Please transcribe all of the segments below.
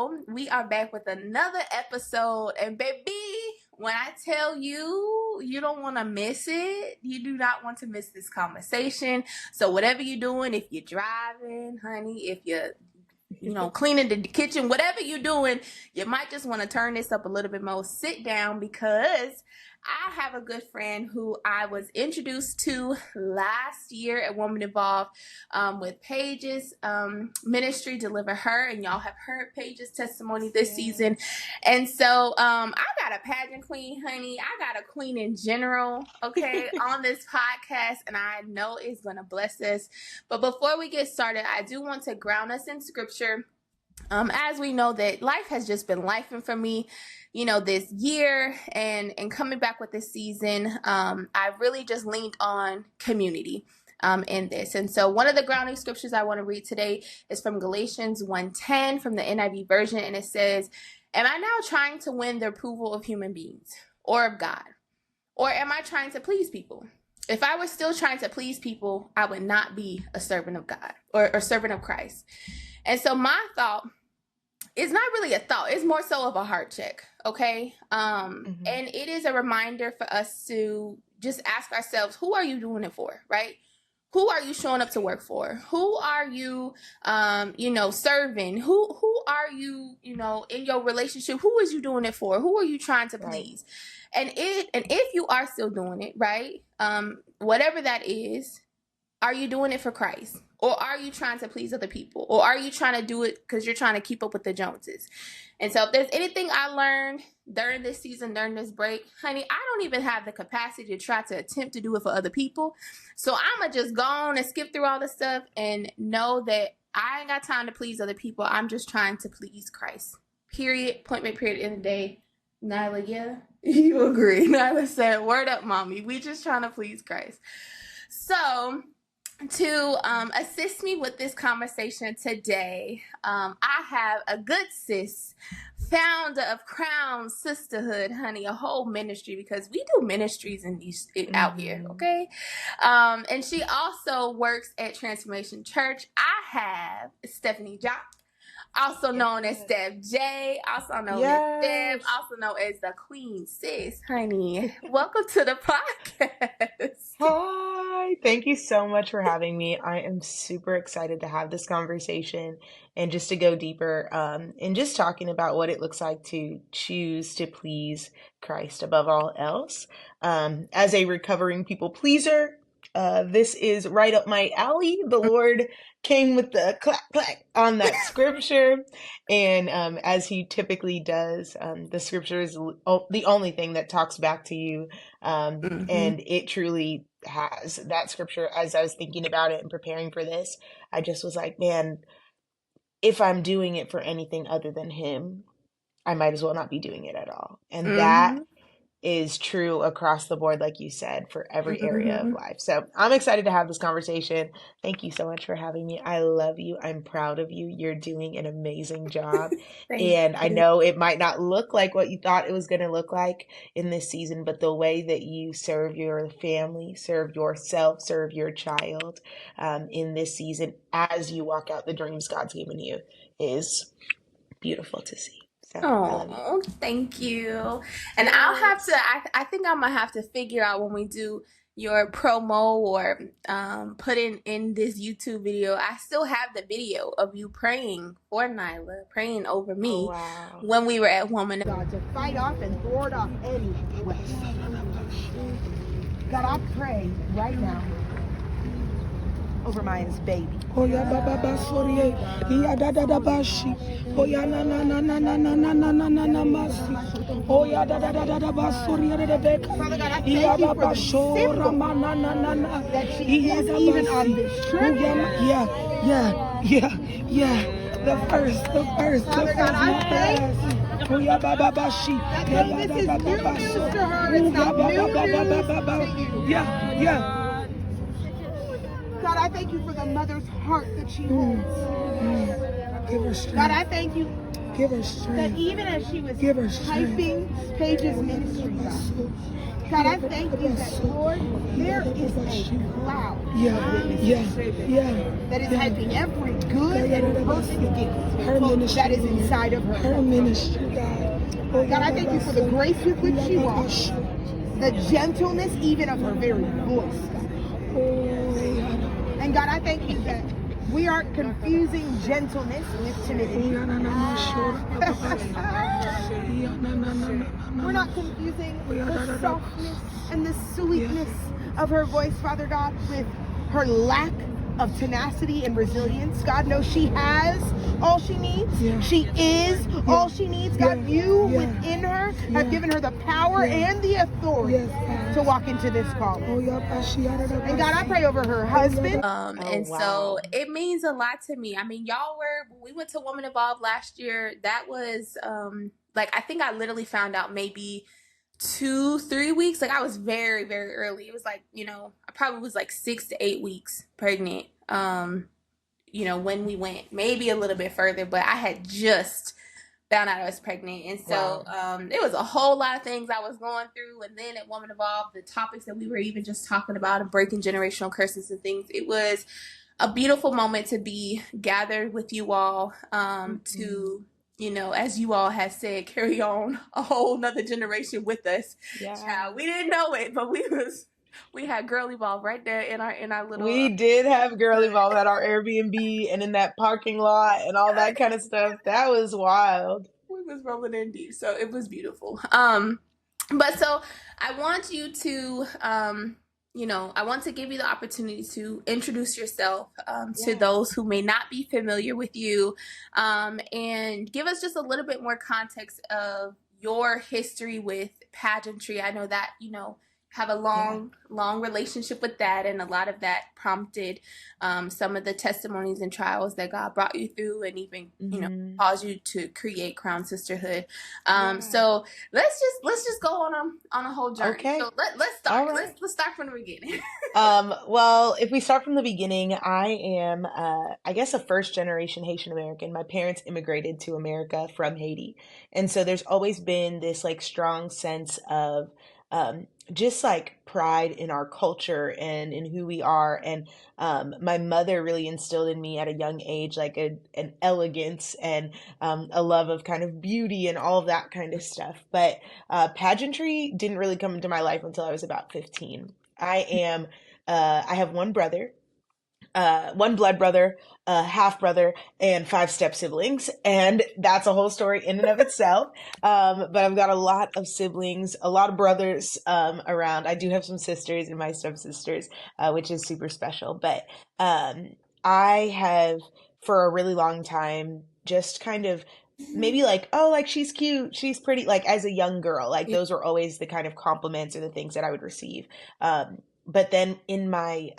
So we are back with another episode, and baby, when I tell you, you don't want to miss it. You do not want to miss this conversation. So whatever you're doing, if you're driving, honey, if you're cleaning the kitchen, whatever you're doing, you might just want to turn this up a little bit more. Sit down, because I have a good friend who I was introduced to last year at Woman Involved with Paige's ministry, Deliver Her, and y'all have heard Paige's testimony this season. And so I got a pageant queen, honey. I got a queen in general, okay, on this podcast, and I know it's going to bless us. But before we get started, I do want to ground us in scripture. As we know that life has just been lifing for me, this year and coming back with this season, I really just leaned on community in this. And so one of the grounding scriptures I want to read today is from Galatians 1:10 from the NIV version. And it says, "Am I now trying to win the approval of human beings or of God? Or am I trying to please people? If I were still trying to please people, I would not be a servant of God or a servant of Christ." And so my thought is not really a thought. It's more so of a heart check, okay? And it is a reminder for us to just ask ourselves, who are you doing it for, right? Who are you showing up to work for? Who are you, serving? Who are you, in your relationship? Who is you doing it for? Who are you trying to please? Right. And if you are still doing it, right, whatever that is, are you doing it for Christ? Or are you trying to please other people? Or are you trying to do it because you're trying to keep up with the Joneses? And so if there's anything I learned during this season, during this break, honey, I don't even have the capacity to try to attempt to do it for other people. So I'm going to just go on and skip through all the stuff and know that I ain't got time to please other people. I'm just trying to please Christ. Period. Point blank period. End of the day. Nyla, yeah? You agree. Nyla said, word up, mommy. We just trying to please Christ. So to assist me with this conversation today, I have a good sis, founder of Crown Sisterhood, honey, a whole ministry, because we do ministries in these out here, okay? And she also works at Transformation Church. I have Stephanie Jacques, also known as Steph J, also known as Steph, also known as the Queen Sis, honey. Welcome to the podcast. Hi, thank you so much for having me. I am super excited to have this conversation and just to go deeper and just talking about what it looks like to choose to please Christ above all else. As a recovering people pleaser, this is right up my alley. The Lord came with the clack clack on that scripture, and as he typically does, the scripture is the only thing that talks back to you, and it truly has. That scripture, as I was thinking about it and preparing for this, I just was like, man, if I'm doing it for anything other than him, I might as well not be doing it at all. And that is true across the board, like you said, for every area of life. So I'm excited to have this conversation. Thank you so much for having me. I love you. I'm proud of you. You're doing an amazing job. And I know it might not look like what you thought it was going to look like in this season, but the way that you serve your family, serve yourself, serve your child in this season as you walk out the dreams God's given you is beautiful to see. Oh, thank you. And I'll have to, I think I'm going to have to figure out when we do your promo or put in this YouTube video. I still have the video of you praying for Nyla, praying over me when we were at Woman. God, to fight off and thwart off any way. God, I pray right now over Maya's baby. Oh yeah, baba basori, yeah da da da bashi. Oh yeah na na na na na na na na na na na masi. Oh yeah da da da da da basori da da beka. Father God, I thank you for the symbol that she is even on this trip. Yeah. The first. Father God, I thank oh yeah, baba bashi. that this is new news to her. It's not new news to you. Yeah. God, I thank you for the mother's heart that she holds. God, I thank you Give her that strength. even as she was Give her strength. typing Paige's ministry, God, I thank you that, Lord, there is a cloud that is typing every good and perfect gift that is inside of her. Her ministry, God. God, I thank you for the grace with which she walks, the gentleness even of her very voice, God. And God, I thank you that we aren't confusing gentleness with timidity. We're not confusing the softness and the sweetness of her voice, Father God, with her lack of tenacity and resilience. God knows she has all she needs. She is all she needs. God, you within her have given her the power and the authority to walk into this calling. And God, I pray over her husband. So it means a lot to me. I mean, we went to Woman Evolve last year. That was I think I literally found out maybe 2-3 weeks. Like I was very, very early. It was I probably was 6 to 8 weeks pregnant. When we went, maybe a little bit further, but I had just found out I was pregnant. And so there was a whole lot of things I was going through. And then at Woman Evolve, the topics that we were even just talking about of breaking generational curses and things, it was a beautiful moment to be gathered with you all, to, as you all have said, carry on a whole nother generation with us. Child, we didn't know it, but we had Girl Evolve right there in our little. We did have Girl Evolve at our Airbnb and in that parking lot and all that kind of stuff. That was wild. We was rolling in deep, so it was beautiful. But so I want you to, I want to give you the opportunity to introduce yourself to those who may not be familiar with you, and give us just a little bit more context of your history with pageantry. I know that, have a long relationship with that, and a lot of that prompted some of the testimonies and trials that God brought you through, and even caused you to create Crown Sisterhood. So let's just go on a whole journey. Okay. So let's start. Right. Let's start from the beginning. Well, if we start from the beginning, I am I guess a first generation Haitian American. My parents immigrated to America from Haiti, and so there's always been this strong sense of just pride in our culture and in who we are. And my mother really instilled in me at a young age an elegance and a love of kind of beauty and all of that kind of stuff. But pageantry didn't really come into my life until I was about 15. I have one brother, one blood brother, half brother, and 5 step siblings, and that's a whole story in and of itself. But I've got a lot of siblings, a lot of brothers around. I do have some sisters and my stepsisters, which is super special. But I have, for a really long time, just kind of maybe she's cute, she's pretty, as a young girl, those were always the kind of compliments or the things that I would receive. But then in my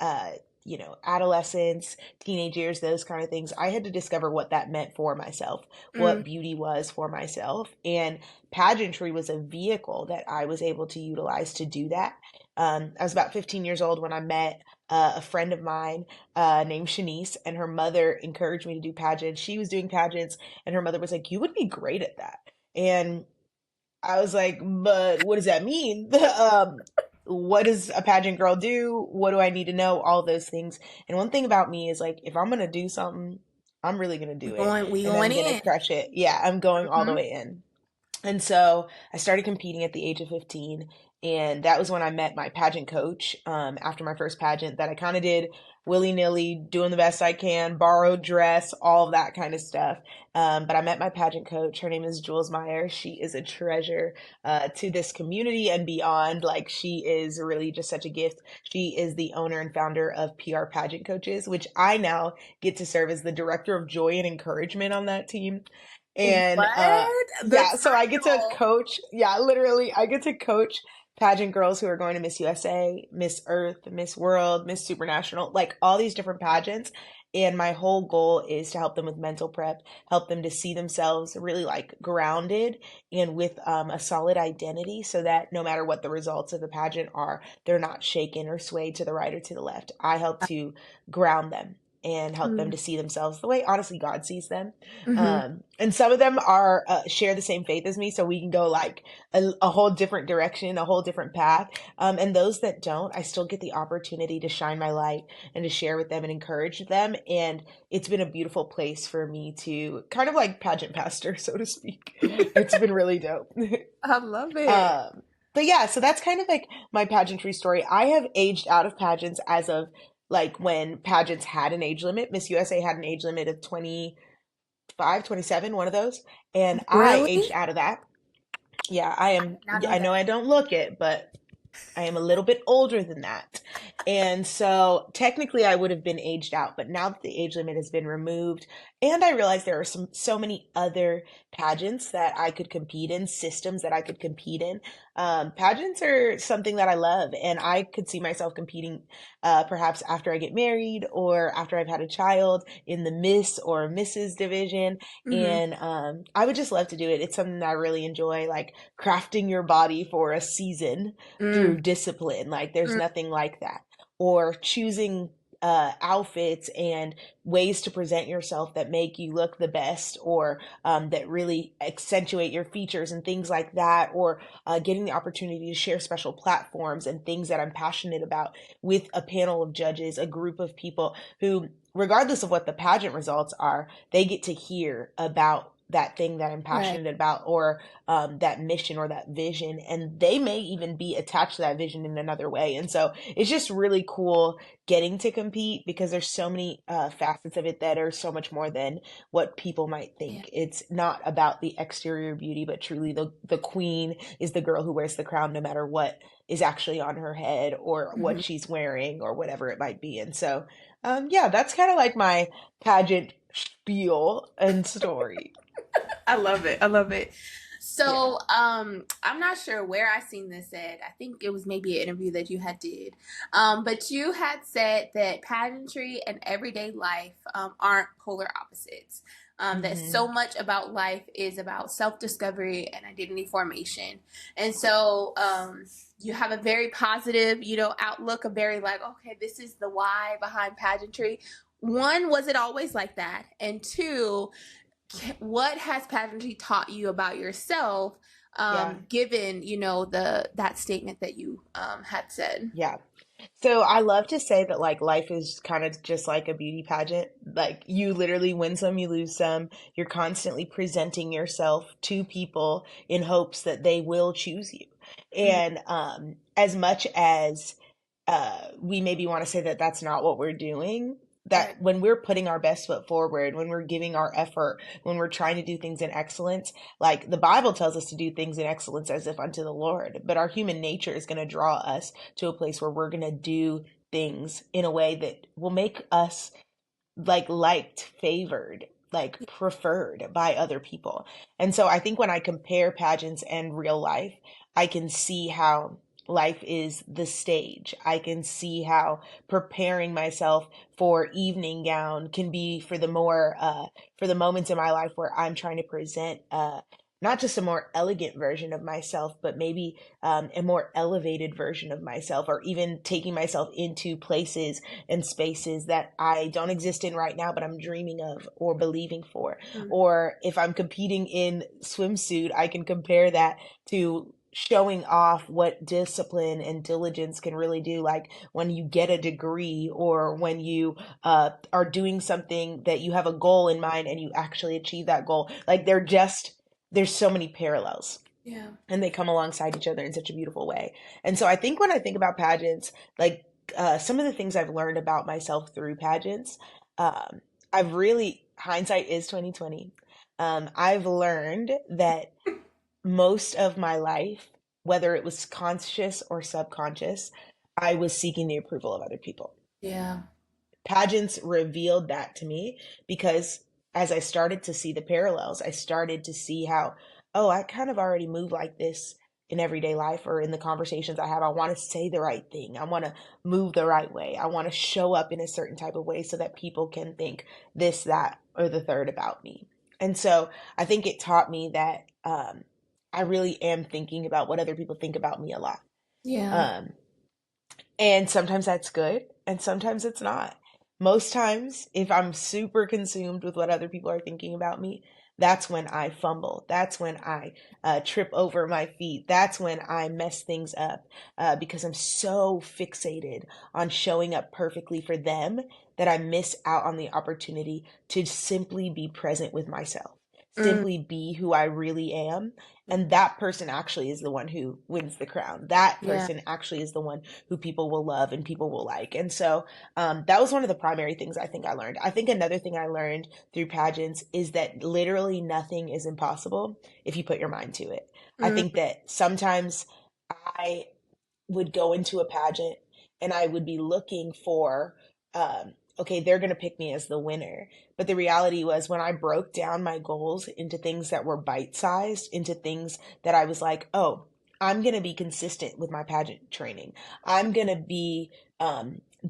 adolescence, teenage years, those kind of things, I had to discover what that meant for myself, what beauty was for myself. And pageantry was a vehicle that I was able to utilize to do that. I was about 15 years old when I met a friend of mine named Shanice, and her mother encouraged me to do pageants. She was doing pageants, and her mother was like, "You would be great at that." And I was like, "But what does that mean?" What does a pageant girl do? What do I need to know? All those things. And one thing about me is if I'm going to do something, I'm really going to do it. I'm going to crush it. Yeah, I'm going all the way in. And so I started competing at the age of 15. And that was when I met my pageant coach after my first pageant that I kind of did willy-nilly, doing the best I can, borrowed dress, all of that kind of stuff. But I met my pageant coach. Her name is Jules Meyer. She is a treasure to this community and beyond. She is really just such a gift. She is the owner and founder of PR Pageant Coaches, which I now get to serve as the director of joy and encouragement on that team. And so I get to coach. Yeah, literally, I get to coach pageant girls who are going to Miss USA, Miss Earth, Miss World, Miss Supernational, all these different pageants. And my whole goal is to help them with mental prep, help them to see themselves really grounded and with a solid identity, so that no matter what the results of the pageant are, they're not shaken or swayed to the right or to the left. I help to ground them and help them to see themselves the way honestly God sees them. Mm-hmm. And some of them are share the same faith as me, so we can go like a whole different direction, a whole different path. And those that don't, I still get the opportunity to shine my light and to share with them and encourage them. And it's been a beautiful place for me to kind of like pageant pastor, so to speak. It's been really dope. I love it. But yeah, so that's kind of like my pageantry story. I have aged out of pageants as of like when pageants had an age limit. Miss USA had an age limit of 25, 27, one of those. And I aged Really? out of that. Yeah, Not know I know that. I don't look it, but I am a little bit older than that. And so technically I would have been aged out, but now that the age limit has been removed, and I realize there are so many other pageants that I could compete in, systems that I could compete in. Pageants are something that I love, and I could see myself competing perhaps after I get married or after I've had a child in the Miss or Mrs. division. Mm-hmm. And I would just love to do it. It's something that I really enjoy, like crafting your body for a season through Mm-hmm. discipline. Like there's nothing like that. Or choosing outfits and ways to present yourself that make you look the best, or that really accentuate your features and things like that, or getting the opportunity to share special platforms and things that I'm passionate about with a panel of judges, a group of people who, regardless of what the pageant results are, they get to hear about that thing that I'm Right. passionate about, or that mission or that vision, and they may even be attached to that vision in another way. And so it's just really cool getting to compete, because there's so many facets of it that are so much more than what people might Yeah. think. It's not about the exterior beauty, but truly the queen is the girl who wears the crown no matter what is actually on her head or Mm-hmm. what she's wearing or whatever it might be. And so yeah, that's kind of like my pageant spiel and story. I love it. I love it. Yeah. So, I'm not sure where I seen this at. I think it was maybe an interview that you had did. But you had said that pageantry and everyday life aren't polar opposites. That so Hmm. much about life is about self-discovery and identity formation. And so, you have a very positive, outlook, a very like, okay, this is the why behind pageantry. One, was it always like that? And two, what has pageantry taught you about yourself, Yeah. given that statement that you had said? Yeah. So I love to say that like life is kind of just like a beauty pageant. Like you literally win some, you lose some. You're constantly presenting yourself to people in hopes that they will choose you. Mhm. And as much as we maybe want to say that that's not what we're doing, Right. that when we're putting our best foot forward, when we're giving our effort, when we're trying to do things in excellence, like the Bible tells us to do things in excellence as if unto the Lord, but our human nature is going to draw us to a place where we're going to do things in a way that will make us like liked, favored, like preferred by other people. And so I think when I compare pageants and real life, I can see how life is the stage. I can see how preparing myself for evening gown can be for the more for the moments in my life where I'm trying to present not just a more elegant version of myself, but maybe a more elevated version of myself, or even taking myself into places and spaces that I don't exist in right now, but I'm dreaming of or believing for. Mhm. Or if I'm competing in swimsuit, I can compare that to showing off what discipline and diligence can really do. Like when you get a degree, or when you are doing something that you have a goal in mind and you actually achieve that goal. Like there's so many parallels, Yeah. and they come alongside each other in such a beautiful way. And so I think when I think about pageants, like some of the things I've learned about myself through pageants, um, I've really, hindsight is 2020. I've learned that most of my life, whether it was conscious or subconscious, I was seeking the approval of other people. Yeah. Pageants revealed that to me, because as I started to see the parallels, I started to see how, oh, I kind of already move like this in everyday life or in the conversations I have. I want to say the right thing. I want to move the right way. I want to show up in a certain type of way so that people can think this, that, or the third about me. And so I think it taught me that I really am thinking about what other people think about me a lot. Yeah. Um, and sometimes that's good, and sometimes it's not. Most times, if I'm super consumed with what other people are thinking about me, that's when I fumble. That's when I trip over my feet. That's when I mess things up because I'm so fixated on showing up perfectly for them that I miss out on the opportunity to simply be present with myself, Mm, simply be who I really am. And that person actually is the one who wins the crown. That yeah. person actually is the one who people will love and people will like. And so that was one of the primary things I think I learned. I think another thing I learned through pageants is that literally nothing is impossible if you put your mind to it. I Mm, think that sometimes I would go into a pageant and I would be looking for, okay, they're going to pick me as the winner. But the reality was when I broke down my goals into things that were bite sized, into things that I was like, oh, I'm going to be consistent with my pageant training. I'm going to be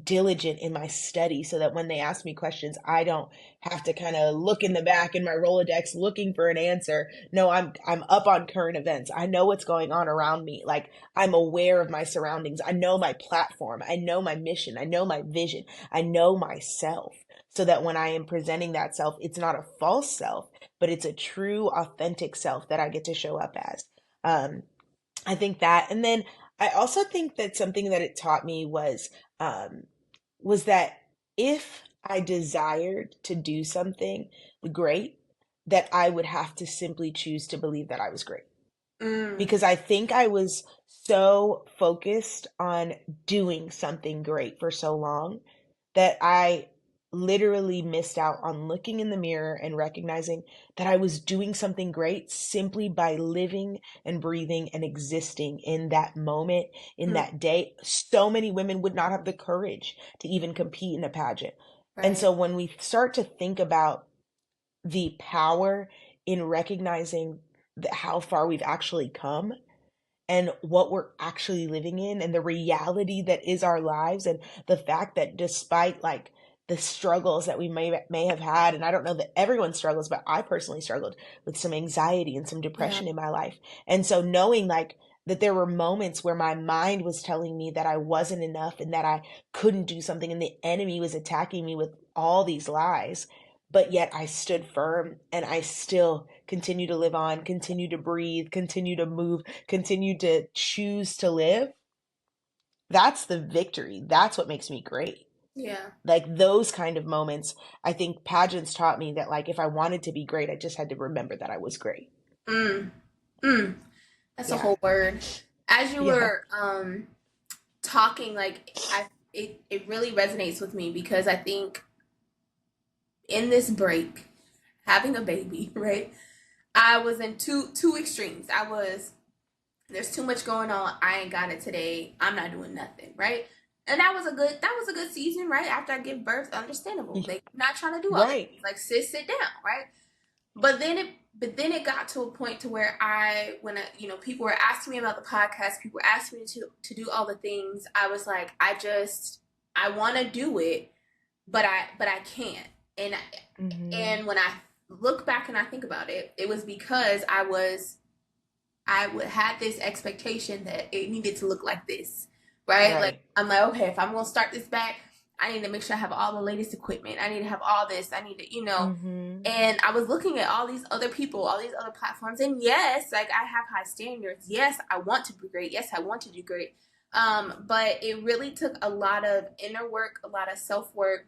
diligent in my study so that when they ask me questions, I don't have to kind of look in the back in my Rolodex looking for an answer. No, I'm up on current events. I know what's going on around me. Like I'm aware of my surroundings. I know my platform. I know my mission. I know my vision. I know myself. So that when I am presenting that self, it's not a false self, but it's a true, authentic self that I get to show up as. Um, I think that, and then I also think that something that it taught me um, was that if I desired to do something great, that I would have to simply choose to believe that I was great mm, because I think I was so focused on doing something great for so long that I literally missed out on looking in the mirror and recognizing that I was doing something great simply by living and breathing and existing in that moment, in mm, that day. So many women would not have the courage to even compete in a pageant. And right. so when we start to think about the power in recognizing how far we've actually come and what we're actually living in and the reality that is our lives and the fact that despite like the struggles that we may have had, and I don't know that everyone struggles, but I personally struggled with some anxiety and some Yeah. depression in my life. And so knowing like that there were moments where my mind was telling me that I wasn't enough and that I couldn't do something and the enemy was attacking me with all these lies, but yet I stood firm and I still continue to live on, continue to breathe, continue to move, continue to choose to live. That's the victory. That's what makes me great. Yeah. Like those kind of moments, I think pageants taught me that like if I wanted to be great, I just had to remember that I was great. Mm, mm. That's a Yeah. whole word. As you Yeah. were talking, like it really resonates with me because I think in this break, having a baby, right? I was in two extremes. I was there's too much going on. I ain't got it today. I'm not doing nothing, right? And that was a good season, right? After I give birth, understandable. Like not trying to do all the Right. things. Like sit down, right? But then it got to a point to where people were asking me about the podcast, people were asking me to do all the things. I was like, I want to do it, but I can't. And Mm-hmm. and when I look back and I think about it, it was because I would had this expectation that it needed to look like this, right? Like Right. I'm like, okay, if I'm gonna start this back, I need to make sure I have all the latest equipment. I need to have all this. I need to. Mm-hmm. And I was looking at all these other people, all these other platforms, and yes, like I have high standards. Yes, I want to be great. Yes, I want to do great. But it really took a lot of inner work, a lot of self work,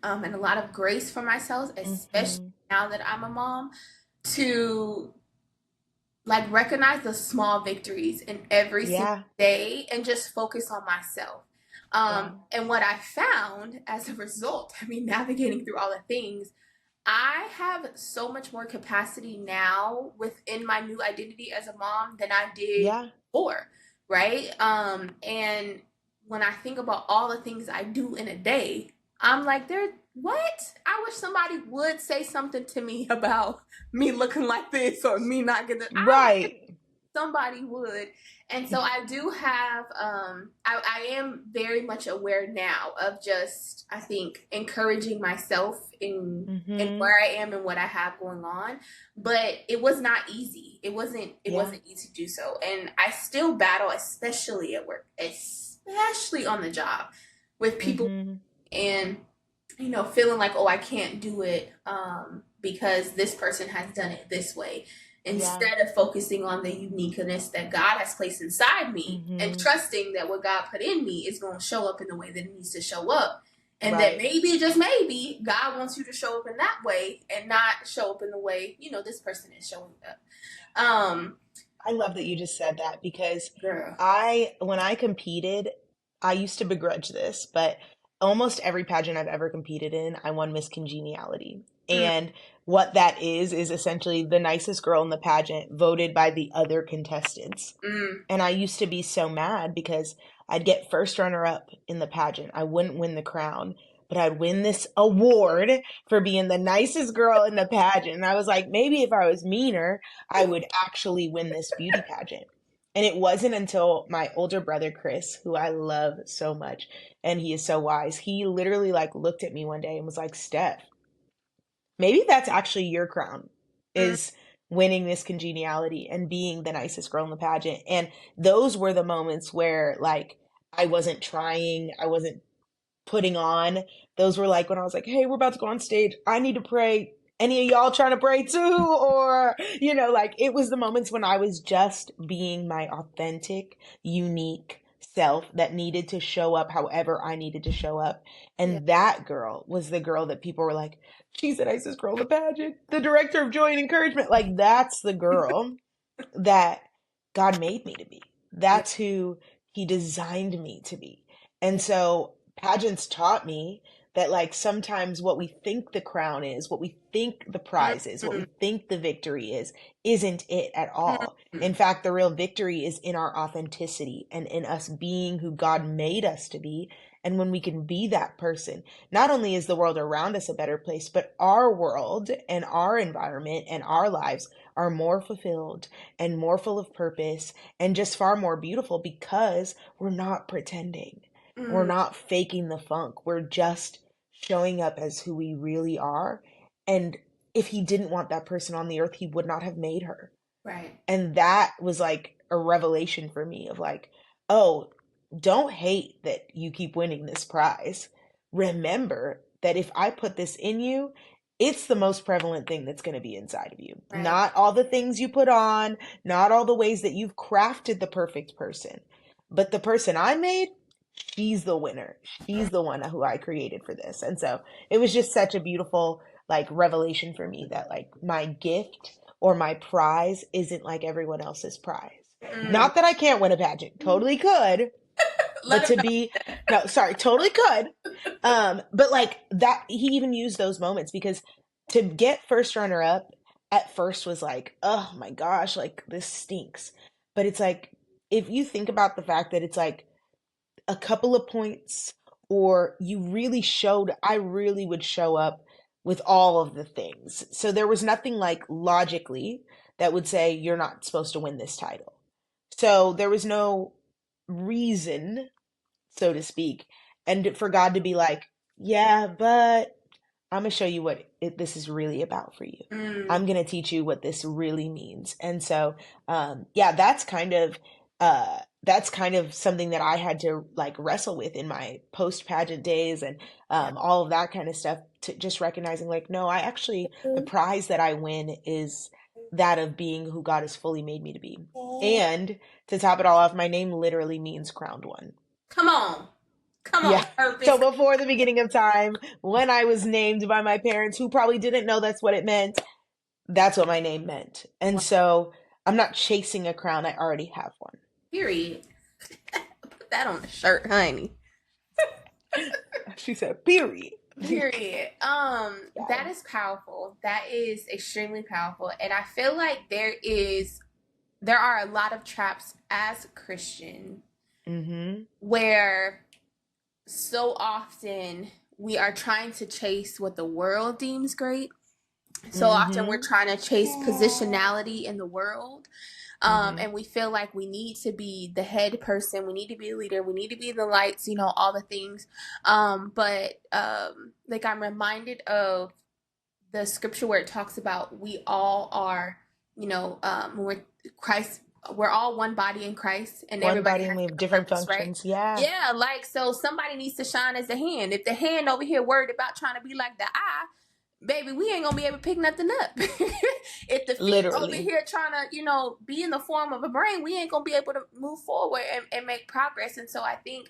and a lot of grace for myself, especially Mm-hmm. now that I'm a mom, to like recognize the small victories in every single Yeah. day and just focus on myself. Yeah. And what I found as a result, I mean, navigating through all the things, I have so much more capacity now within my new identity as a mom than I did Yeah. before, right? And when I think about all the things I do in a day, I'm like, there, what? I wish somebody would say something to me about me looking like this or me not getting. Right. Somebody would. And so I do have I am very much aware now of just I think encouraging myself in Mm-hmm. where I am and what I have going on. But it was not easy. It Yeah. wasn't easy to do so. And I still battle, especially at work, especially on the job, with people. Mm-hmm. And feeling like, oh, I can't do it because this person has done it this way. Instead of focusing on the uniqueness that God has placed inside me and trusting that what God put in me is going to show up in the way that it needs to show up. And that maybe, just maybe, God wants you to show up in that way and not show up in the way, this person is showing up. I love that you just said that, because Girl. when I competed, I used to begrudge this, but almost every pageant I've ever competed in, I won Miss Congeniality. And what that is essentially the nicest girl in the pageant voted by the other contestants. And I used to be so mad because I'd get first runner up in the pageant. I wouldn't win the crown, but I'd win this award for being the nicest girl in the pageant. And I was like, maybe if I was meaner, I would actually win this beauty pageant. And it wasn't until my older brother, Chris, who I love so much, and he is so wise, he literally looked at me one day and was like, Steph, maybe that's actually your crown, is winning this congeniality and being the nicest girl in the pageant. And those were the moments where I wasn't trying, I wasn't putting on. Those were when I was like, hey, we're about to go on stage, I need to pray. Any of y'all trying to pray too? Or, it was the moments when I was just being my authentic, unique self that needed to show up however I needed to show up. And that girl was the girl that people were like, she's the nicest girl in the pageant, the director of joy and encouragement. That's the girl that God made me to be. That's who he designed me to be. And so pageants taught me that sometimes what we think the crown is, what we think the prize is, what we think the victory is, isn't it at all. In fact, the real victory is in our authenticity and in us being who God made us to be. And when we can be that person, not only is the world around us a better place, but our world and our environment and our lives are more fulfilled and more full of purpose and just far more beautiful, because we're not pretending. We're not faking the funk. We're just showing up as who we really are. And if he didn't want that person on the earth, he would not have made her. Right. And that was a revelation for me of oh, don't hate that you keep winning this prize. Remember that if I put this in you, it's the most prevalent thing that's going to be inside of you. Right. Not all the things you put on, not all the ways that you've crafted the perfect person, but the person I made, she's the winner. She's the one who I created for this. And so it was just such a beautiful revelation for me that my gift or my prize isn't like everyone else's prize. Not that I can't win a pageant. Totally could. But totally could. But that, he even used those moments, because to get first runner up at first was oh my gosh, this stinks. But it's if you think about the fact that it's a couple of points, or I really would show up with all of the things. So there was nothing logically that would say you're not supposed to win this title. So there was no reason, so to speak, and for God to be yeah, but I'm going to show you what this is really about for you. I'm going to teach you what this really means. And so, that's kind of something that I had to wrestle with in my post-pageant days and all of that kind of stuff, to just recognizing no, I actually, the prize that I win is that of being who God has fully made me to be. And to top it all off, my name literally means crowned one. Come on. Purpose. So before the beginning of time, when I was named by my parents, who probably didn't know that's what it meant, that's what my name meant. And so I'm not chasing a crown. I already have one. Period. Put that on the shirt, honey. She said, period. Period. That is powerful. That is extremely powerful. And I feel like there are a lot of traps as a Christian where so often we are trying to chase what the world deems great. So often we're trying to chase positionality in the world. And we feel like we need to be the head person. We need to be a leader. We need to be the lights, all the things. But I'm reminded of the scripture where it talks about we all are, when Christ we're all one body in Christ, and One everybody body and has we have different different purpose, right? functions. Yeah. Yeah, like, so somebody needs to shine as the hand. If the hand over here worried about trying to be like the eye, baby, we ain't gonna be able to pick nothing up. If the feet over Literally. here trying to, be in the form of a brain, we ain't gonna be able to move forward and make progress. And so I think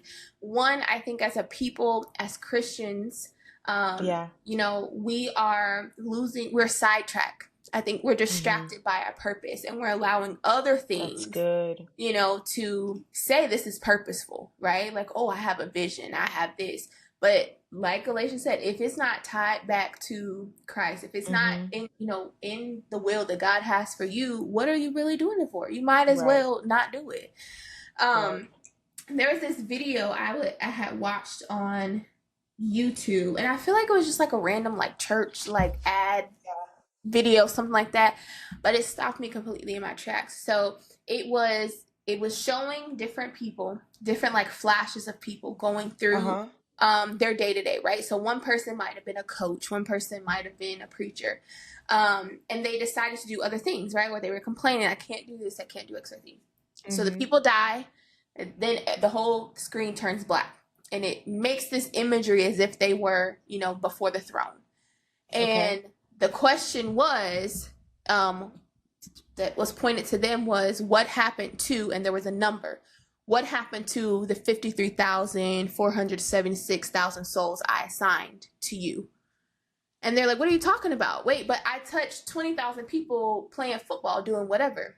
as a people, as Christians, Yeah. we're sidetracked. I think we're distracted by our purpose, and we're allowing other That's things, good. to say this is purposeful, right? Like, oh, I have a vision, I have this. But like Galatians said, if it's not tied back to Christ, if it's not in the will that God has for you, what are you really doing it for? You might as Right. well not do it. Right. There was this video I had watched on YouTube, and I feel like it was just like a random like church like ad video, something like that, but it stopped me completely in my tracks. So it was showing different people, different like flashes of people going through their day-to-day, right? So one person might have been a coach, one person might have been a preacher, and they decided to do other things, right? Where they were complaining, I can't do this, I can't do XYZ. So the people die, and then the whole screen turns black, and it makes this imagery as if they were, before the throne. And the question was, that was pointed to them was, what happened to, and there was a number, what happened to the 53,476,000 souls I assigned to you? And they're like, what are you talking about? Wait, but I touched 20,000 people playing football, doing whatever.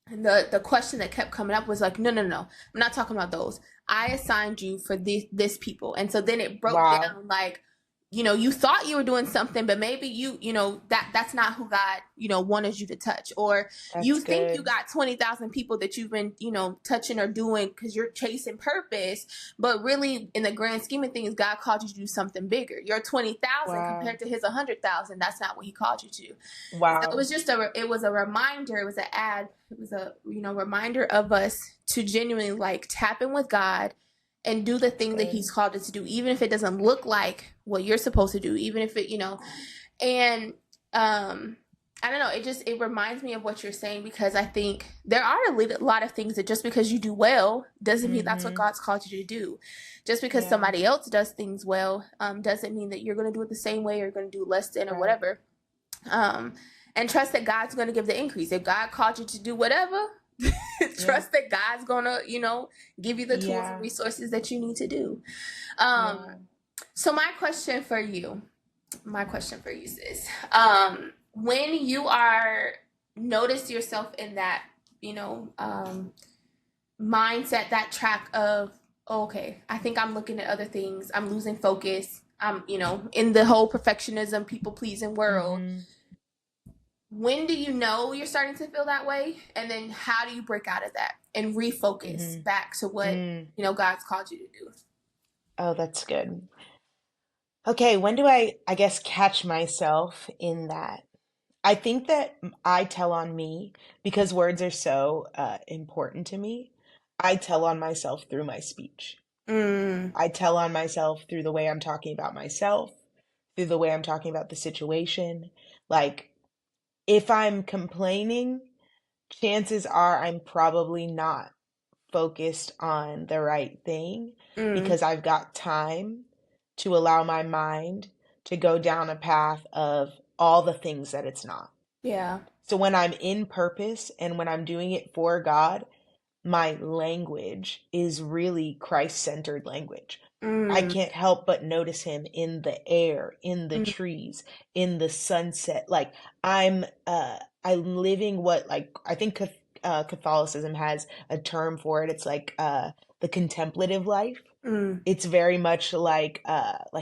And the question that kept coming up was like, no, I'm not talking about those. I assigned you for this people. And so then it broke down like, you thought you were doing something, but maybe that's not who God, wanted you to touch. Or you think you got 20,000 people that you've been, touching or doing because you're chasing purpose. But really, in the grand scheme of things, God called you to do something bigger. Your 20,000 compared to his 100,000, that's not what he called you to. Wow. So it was it was a reminder. It was an ad. It was a, reminder of us to genuinely like tap in with God and do the thing that he's called us to do, even if it doesn't look like what you're supposed to do, even if it, and I don't know, it reminds me of what you're saying, because I think there are a lot of things that just because you do well doesn't mean that's what God's called you to do. Just because somebody else does things well doesn't mean that you're going to do it the same way, or you're going to do less than or whatever. And trust that God's going to give the increase. If God called you to do whatever, trust that God's gonna, give you the tools and resources that you need to do. So my question for you, sis, when you notice yourself in that, mindset, that track of, okay, I think I'm looking at other things, I'm losing focus, I'm, in the whole perfectionism, people pleasing world. When do you know you're starting to feel that way? And then how do you break out of that and refocus back to what, God's called you to do? Oh, that's good. Okay, when do I guess, catch myself in that? I think that I tell on me, because words are so important to me. I tell on myself through my speech. I tell on myself through the way I'm talking about myself, through the way I'm talking about the situation. Like, if I'm complaining, chances are I'm probably not focused on the right thing, because I've got time to allow my mind to go down a path of all the things that it's not. Yeah. So when I'm in purpose and when I'm doing it for God, my language is really Christ-centered language. I can't help but notice him in the air, in the trees, in the sunset. Like, I'm living what, like, I think Catholicism has a term for it. It's like the contemplative life. It's very much like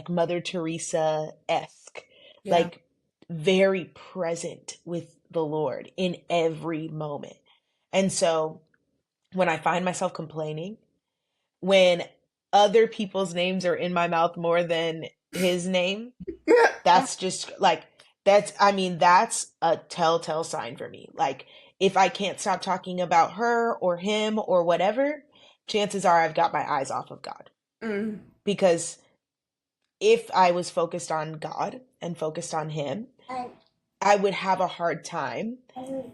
Mother Teresa-esque, like very present with the Lord in every moment. And so when I find myself complaining, when other people's names are in my mouth more than his name, that's just like, that's a telltale sign for me. Like, if I can't stop talking about her or him or whatever, chances are I've got my eyes off of God. Because if I was focused on God and focused on him, I would have a hard time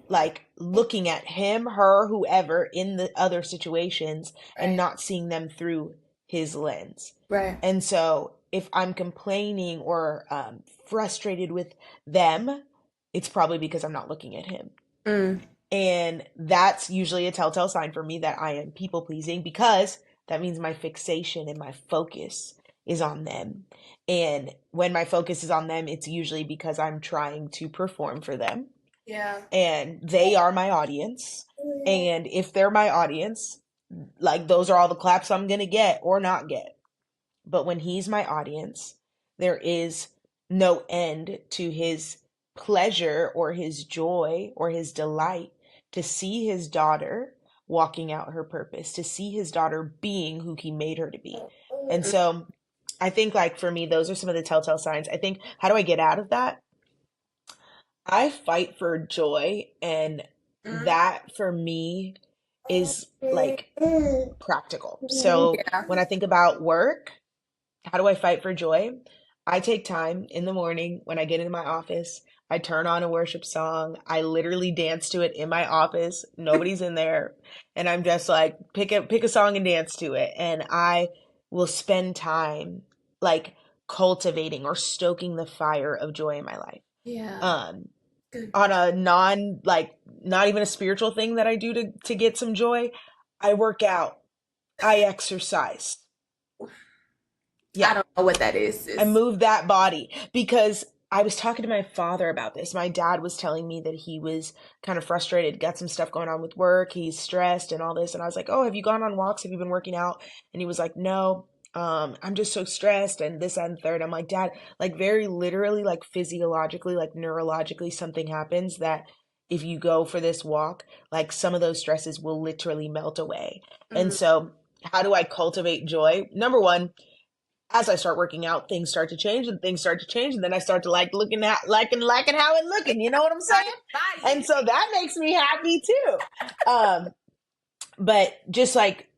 like looking at him, her, whoever in the other situations and not seeing them through his lens. Right. And so if I'm complaining or frustrated with them, it's probably because I'm not looking at him. And that's usually a telltale sign for me that I am people pleasing, because that means my fixation and my focus is on them. And when my focus is on them, it's usually because I'm trying to perform for them. Yeah. And they are my audience. And if they're my audience, like those are all the claps I'm going to get or not get. But when he's my audience, there is no end to his pleasure or his joy or his delight to see his daughter walking out her purpose, to see his daughter being who he made her to be. And so I think, like, for me, those are some of the telltale signs. I think, how do I get out of that? I fight for joy, and that for me is like practical. So when I think about work, how do I fight for joy? I take time in the morning when I get into my office. I turn on a worship song. I literally dance to it in my office. Nobody's in there. And I'm just like, pick a song and dance to it. And I will spend time like cultivating or stoking the fire of joy in my life. Yeah. On a not even a spiritual thing that I do to get some joy, I work out. I exercise. Yeah. I don't know what that is. I move that body, because I was talking to my father about this. My dad was telling me that he was kind of frustrated, got some stuff going on with work. He's stressed and all this. And I was like, oh, have you gone on walks? Have you been working out? And he was like, no, I'm just so stressed and this and third. I'm like, Dad, like very literally, like physiologically, like neurologically, something happens that if you go for this walk, like some of those stresses will literally melt away. And so how do I cultivate joy? Number one, as I start working out, things start to change, and then I start to like liking how it looking. You know what I'm saying? And so that makes me happy too. But just like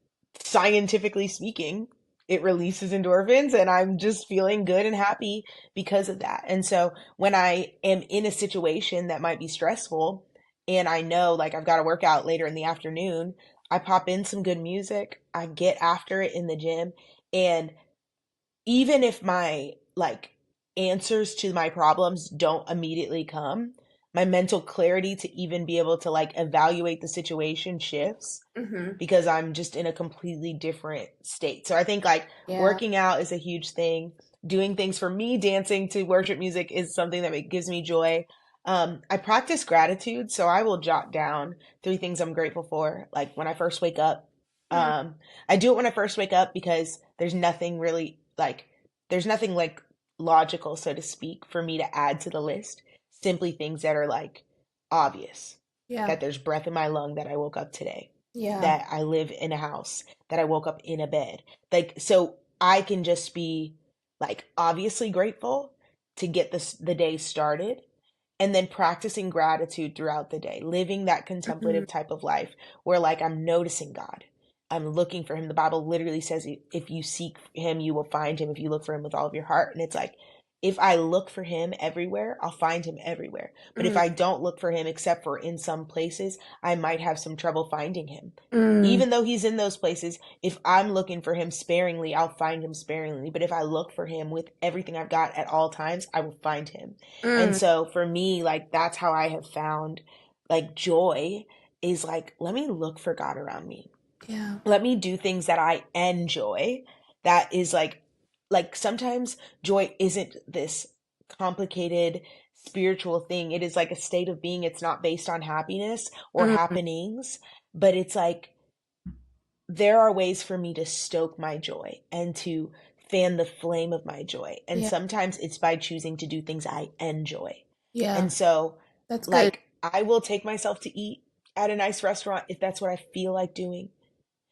scientifically speaking, it releases endorphins, and I'm just feeling good and happy because of that. And so when I am in a situation that might be stressful, and I know like I've got to work out later in the afternoon, I pop in some good music, I get after it in the gym, and even if my like answers to my problems don't immediately come, my mental clarity to even be able to like evaluate the situation shifts because I'm just in a completely different state. So I think like working out is a huge thing. Doing things, for me, dancing to worship music is something that gives me joy. I practice gratitude, so I will jot down 3 things I'm grateful for. Like when I first wake up, I do it when I first wake up because there's nothing really there's nothing like logical, so to speak, for me to add to the list. Simply things that are like obvious. That there's breath in my lung, that I woke up today. That I live in a house, that I woke up in a bed. Like, so I can just be like obviously grateful to get the day started, and then practicing gratitude throughout the day, living that contemplative type of life where like I'm noticing God. I'm looking for him. The Bible literally says if you seek him, you will find him if you look for him with all of your heart. And it's like, if I look for him everywhere, I'll find him everywhere. But if I don't look for him except for in some places, I might have some trouble finding him. Even though he's in those places, if I'm looking for him sparingly, I'll find him sparingly. But if I look for him with everything I've got at all times, I will find him. And so for me, like, that's how I have found like joy, is like, let me look for God around me. Let me do things that I enjoy. That is like sometimes joy isn't this complicated spiritual thing. It is like a state of being. It's not based on happiness or happenings, but it's like there are ways for me to stoke my joy and to fan the flame of my joy. And sometimes it's by choosing to do things I enjoy. And so that's like good. I will take myself to eat at a nice restaurant if that's what I feel like doing.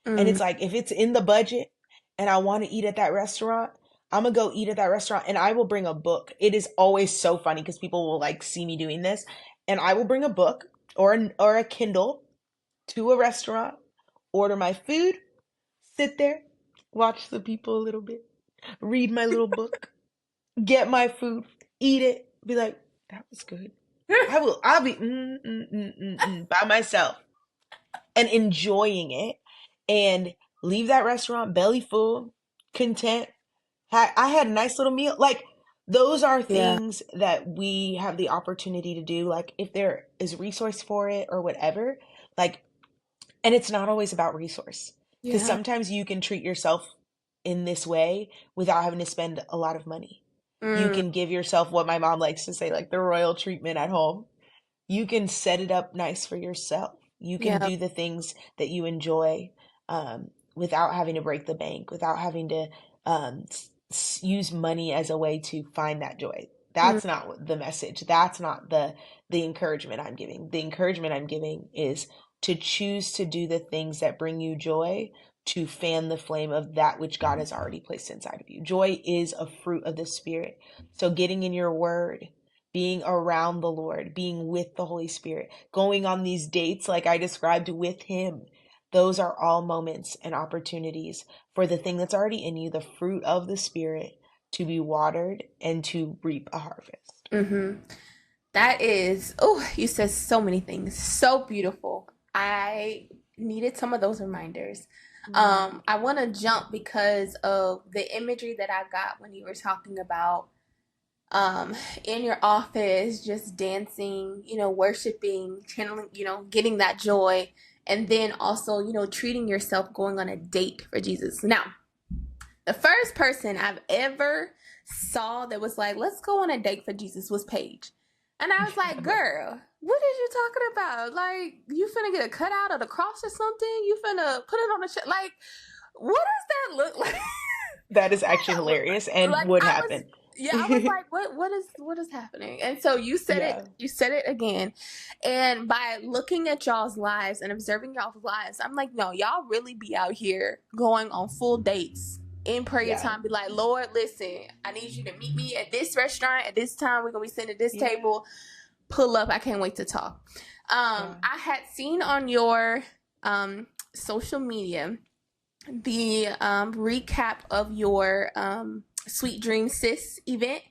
And it's like, if it's in the budget and I want to eat at that restaurant, I'm going to go eat at that restaurant, and I will bring a book. It is always so funny because people will like see me doing this, and I will bring a book or a Kindle to a restaurant, order my food, sit there, watch the people a little bit, read my little book, get my food, eat it, be like, that was good. I'll be by myself and enjoying it, and leave that restaurant belly full, content. I had a nice little meal. Like, those are Yeah. things that we have the opportunity to do. Like, if there is resource for it or whatever, like, and it's not always about resource, because Yeah. sometimes you can treat yourself in this way without having to spend a lot of money. You Mm, can give yourself what my mom likes to say, like the royal treatment at home. You can set it up nice for yourself. You can yeah. do the things that you enjoy, without having to break the bank, without having to use money as a way to find that joy. Mm, That's not the message. That's not the encouragement I'm giving. The encouragement I'm giving is to choose to do the things that bring you joy, to fan the flame of that which God has already placed inside of you. Joy is a fruit of the Spirit. So getting in your word, being around the Lord, being with the Holy Spirit, going on these dates like I described with Him. Those are all moments and opportunities for the thing that's already in you, the fruit of the Spirit, to be watered and to reap a harvest. mm-hmm. That is, oh, you said so many things. So beautiful. I needed some of those reminders. I want to jump because of the imagery that I got when you were talking about in your office, just dancing, worshiping, channeling, getting that joy, and then also, treating yourself going on a date for Jesus. Now, the first person I've ever saw that was like, let's go on a date for Jesus was Paige. And I was like, girl, what is you talking about? Like, you finna get a cutout of the cross or something? You finna put it on the like, what does that look like? That is actually hilarious and Like, would I was, happen. yeah, I was like, what is happening? And so Yeah. you said it again. And by looking at y'all's lives and observing y'all's lives, I'm like, no, y'all really be out here going on full dates in prayer Yeah. time. Be like, Lord, listen, I need you to meet me at this restaurant at this time. We're gonna be sitting at this Yeah. table. Pull up. I can't wait to talk. Yeah. I had seen on your social media the recap of your Sweet Dream Sis event.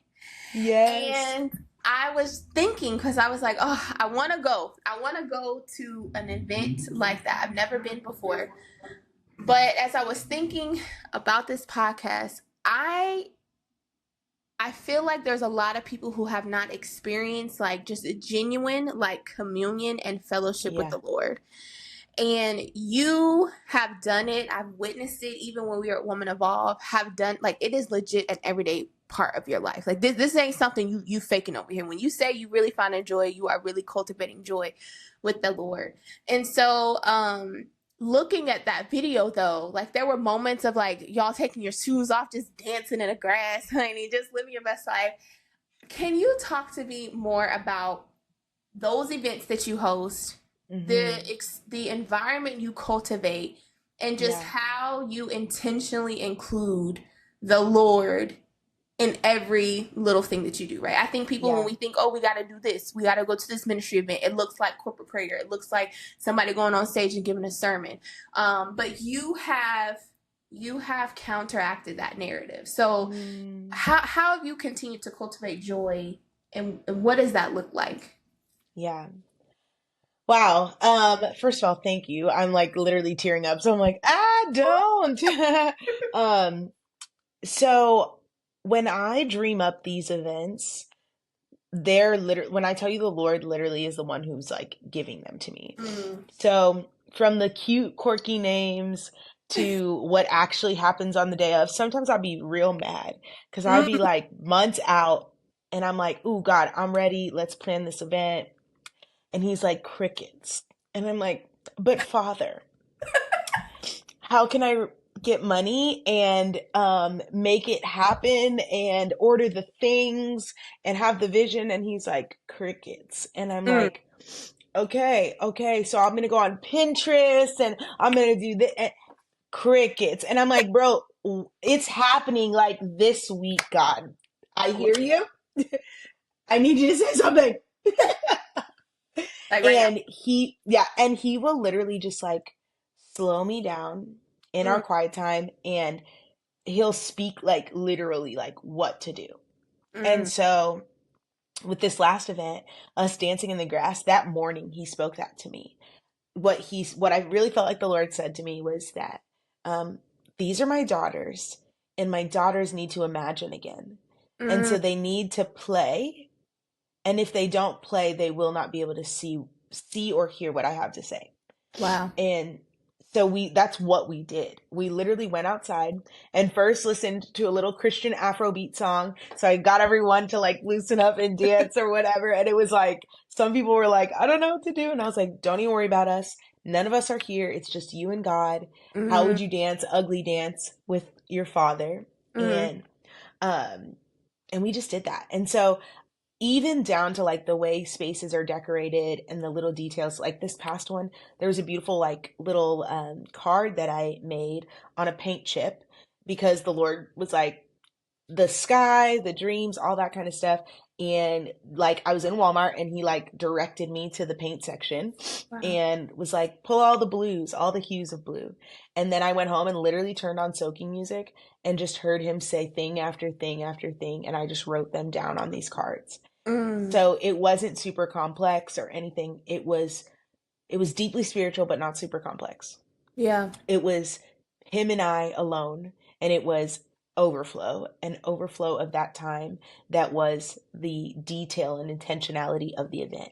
Yes. And I was thinking, because I was like, oh, I want to go. I want to go to an event like that. I've never been before. But as I was thinking about this podcast, I feel like there's a lot of people who have not experienced like just a genuine like communion and fellowship with Yeah. the Lord. And you have done it. I've witnessed it even when we were at Woman Evolve. Have done, like, it is legit an everyday part of your life. Like, this ain't something you faking over here. When you say you really find joy, you are really cultivating joy with the Lord. And so looking at that video though, like, there were moments of like y'all taking your shoes off, just dancing in the grass, honey, just living your best life. Can you talk to me more about those events that you host, the environment you cultivate, and just Yeah. how you intentionally include the Lord in every little thing that you do, right? I think people, when Yeah. we think, oh, we got to do this, we got to go to this ministry event, it looks like corporate prayer, it looks like somebody going on stage and giving a sermon, but you have counteracted that narrative. So how have you continued to cultivate joy, and what does that look like? Yeah. Wow. First of all, thank you. I'm like literally tearing up. So I'm like, don't. So when I dream up these events, they're literally, when I tell you the Lord literally is the one who's like giving them to me. So from the cute, quirky names to what actually happens on the day of, sometimes I'll be real mad because I'll be like months out and I'm like, ooh, God, I'm ready. Let's plan this event. And he's like, crickets. And I'm like, but Father, how can I get money and make it happen and order the things and have the vision? And he's like, crickets. And I'm like, okay. So I'm going to go on Pinterest and I'm going to do the crickets. And I'm like, bro, it's happening like this week, God. I hear you. I need you to say something. Like right And he will literally just like slow me down in our quiet time and he'll speak like literally like what to do. And so with this last event, us dancing in the grass, that morning he spoke that to me. What I really felt like the Lord said to me was that um, these are my daughters, and my daughters need to imagine again. And so Mm, they need to play, and if they don't play, they will not be able to see or hear what I have to say. wow. And so that's what we did. We literally went outside and first listened to a little Christian Afrobeat song. So I got everyone to like loosen up and dance or whatever. And it was like, some people were like, I don't know what to do. And I was like, don't even worry about us. None of us are here. It's just you and God. How Mm, would you dance ugly dance with your father? mm, Um, and we just did that. And so even down to like the way spaces are decorated and the little details, like this past one, there was a beautiful like little card that I made on a paint chip because the Lord was like, the sky, the dreams, all that kind of stuff. And like I was in Walmart and he like directed me to the paint section wow. and was like, pull all the blues, all the hues of blue. And then I went home and literally turned on soaking music and just heard him say thing after thing after thing. And I just wrote them down on these cards. Mm, So it wasn't super complex or anything. It was deeply spiritual, but not super complex. yeah. It was him and I alone, and it was an overflow of that time that was the detail and intentionality of the event.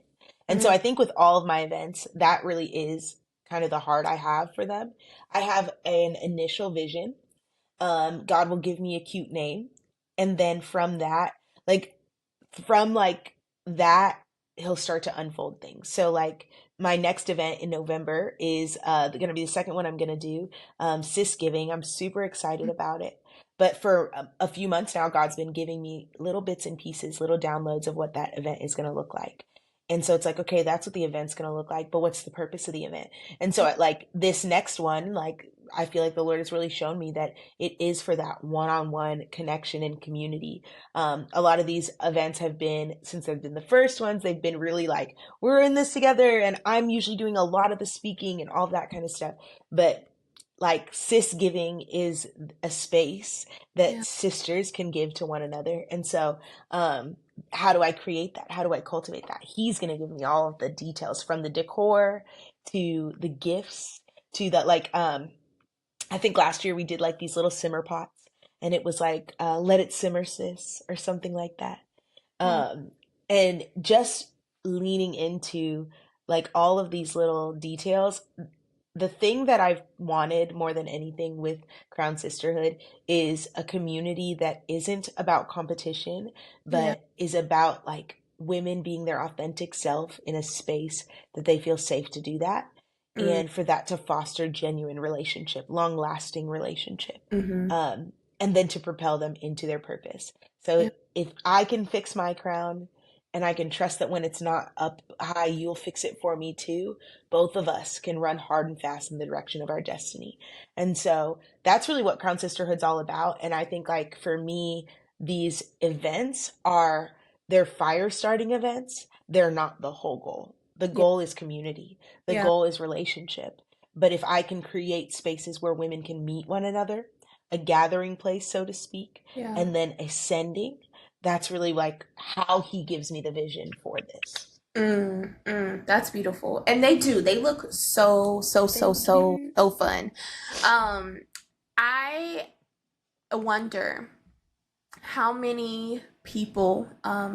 And so Mm, I think with all of my events, that really is kind of the heart I have for them. I have an initial vision. God will give me a cute name. And then like from like that, he'll start to unfold things. So like my next event in November is going to be the second one I'm going to do, sis giving. I'm super excited about it. But for a few months now, God's been giving me little bits and pieces, little downloads of what that event is going to look like. And so it's like, okay, that's what the event's going to look like, but what's the purpose of the event? And so at like this next one, like I feel like the Lord has really shown me that it is for that one-on-one connection and community. A lot of these events have been, since they've been the first ones, they've been really like, we're in this together, and I'm usually doing a lot of the speaking and all that kind of stuff. But like sis giving is a space yeah. that sisters can give to one another. And so, how do I create that? How do I cultivate that? He's going to give me all of the details from the decor to the gifts to that, like, I think last year we did like these little simmer pots and it was like, let it simmer, sis, or something like that. Mm, Um, and just leaning into like all of these little details. The thing that I've wanted more than anything with Crown Sisterhood is a community that isn't about competition, yeah. but is about like women being their authentic self in a space that they feel safe to do that. Mm, And for that to foster genuine relationship, long lasting relationship, mm-hmm. and then to propel them into their purpose. So Yeah. if I can fix my crown and I can trust that when it's not up high, you'll fix it for me too, both of us can run hard and fast in the direction of our destiny. And so that's really what Crown Sisterhood's all about. And I think like for me, these events they're fire starting events. They're not the whole goal. The Yeah. goal is community. The Yeah. goal is relationship. But if I can create spaces where women can meet one another, a gathering place, so to speak, Yeah. and then ascending, that's really like how he gives me the vision for this. That's beautiful. And they do. They look so, so, so, Thank so, you. so fun. Um, I wonder how many people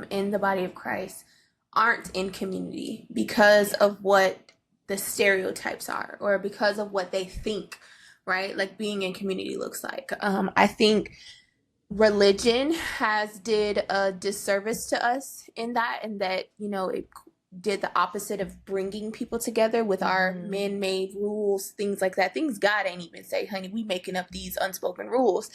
in the body of Christ aren't in community because Yeah. of what the stereotypes are or because of what they think, right? Like being in community looks like. I think religion has did a disservice to us in that, and that it did the opposite of bringing people together with our Mm-hmm. man-made rules, things like that, things God ain't even say, honey, we making up these unspoken rules.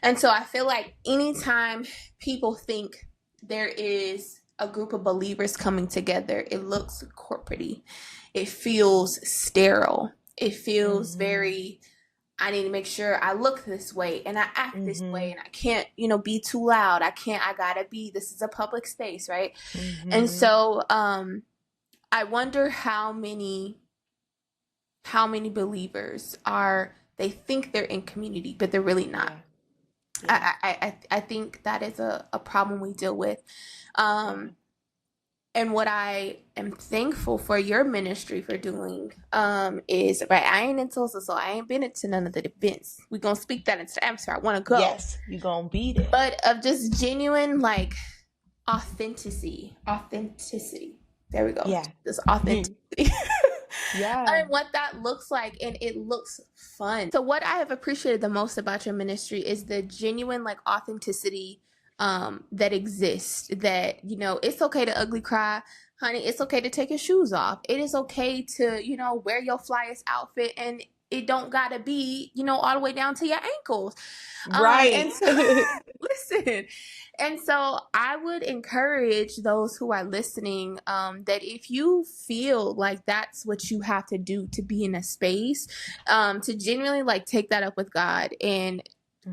And so I feel like anytime people think there is a group of believers coming together, it looks corporate-y, it feels sterile, it feels Mm-hmm. very, I need to make sure I look this way and I act this way, Mm-hmm. and I can't, be too loud. I gotta be, this is a public space, right? And Mm-hmm. so I wonder how many believers they think they're in community, but they're really not. Yeah. Yeah. I think that is a problem we deal with. Yeah. And what I am thankful for your ministry for doing is, right, I ain't in Tulsa, so I ain't been into none of the events. We're going to speak that into the atmosphere. I want to go. Yes, you gonna beat it. But of just genuine, like, authenticity. There we go. Yeah. This authenticity. Yeah. And what that looks like, and it looks fun. So what I have appreciated the most about your ministry is the genuine, like, authenticity that exists. That, you know, it's okay to ugly cry, honey. It's okay to take your shoes off. It is okay to, you know, wear your flyest outfit, and it don't gotta be, you know, all the way down to your ankles. Right. And so, listen. And so I would encourage those who are listening that if you feel like that's what you have to do to be in a space, to genuinely, like, take that up with God and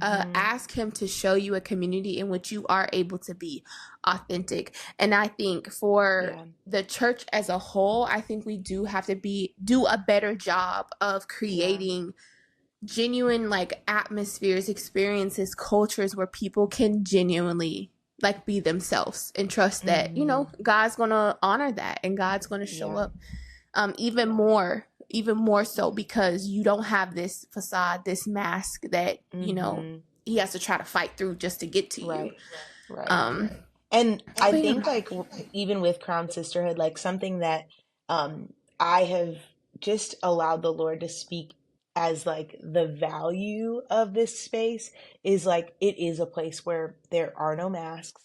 ask him to show you a community in which you are able to be authentic. And I think for the church as a whole, I think we do have to do a better job of creating genuine, like, atmospheres, experiences, cultures where people can genuinely, like, be themselves and trust that, you know, God's gonna honor that, and God's gonna show up even more so, because you don't have this facade, this mask that, you know, he has to try to fight through just to get to you. Right. And I think, like, even with Crown Sisterhood, like, something that I have just allowed the Lord to speak as, like, the value of this space is, like, it is a place where there are no masks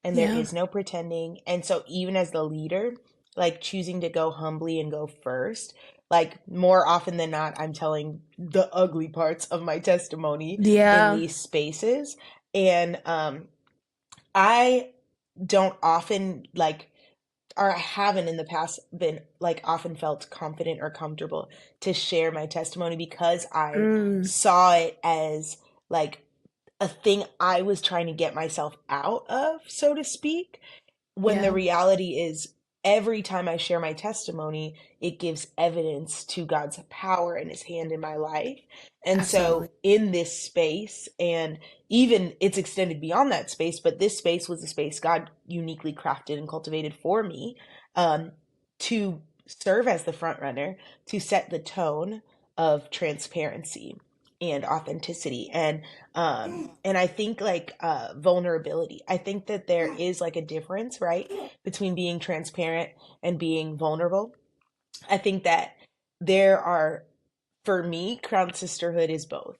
and there is no pretending. And so even as the leader, like, choosing to go humbly and go first, like, more often than not, I'm telling the ugly parts of my testimony in these spaces. And I don't often, like, or I haven't in the past been, like, often felt confident or comfortable to share my testimony because I saw it as, like, a thing I was trying to get myself out of, so to speak, when the reality is every time I share my testimony, it gives evidence to God's power and his hand in my life. And so in this space, and even it's extended beyond that space, but this space was a space God uniquely crafted and cultivated for me to serve as the front runner, to set the tone of transparency and authenticity and I think, like, vulnerability. I think that there is, like, a difference, right, between being transparent and being vulnerable. I think that there are, for me, Crown Sisterhood is both.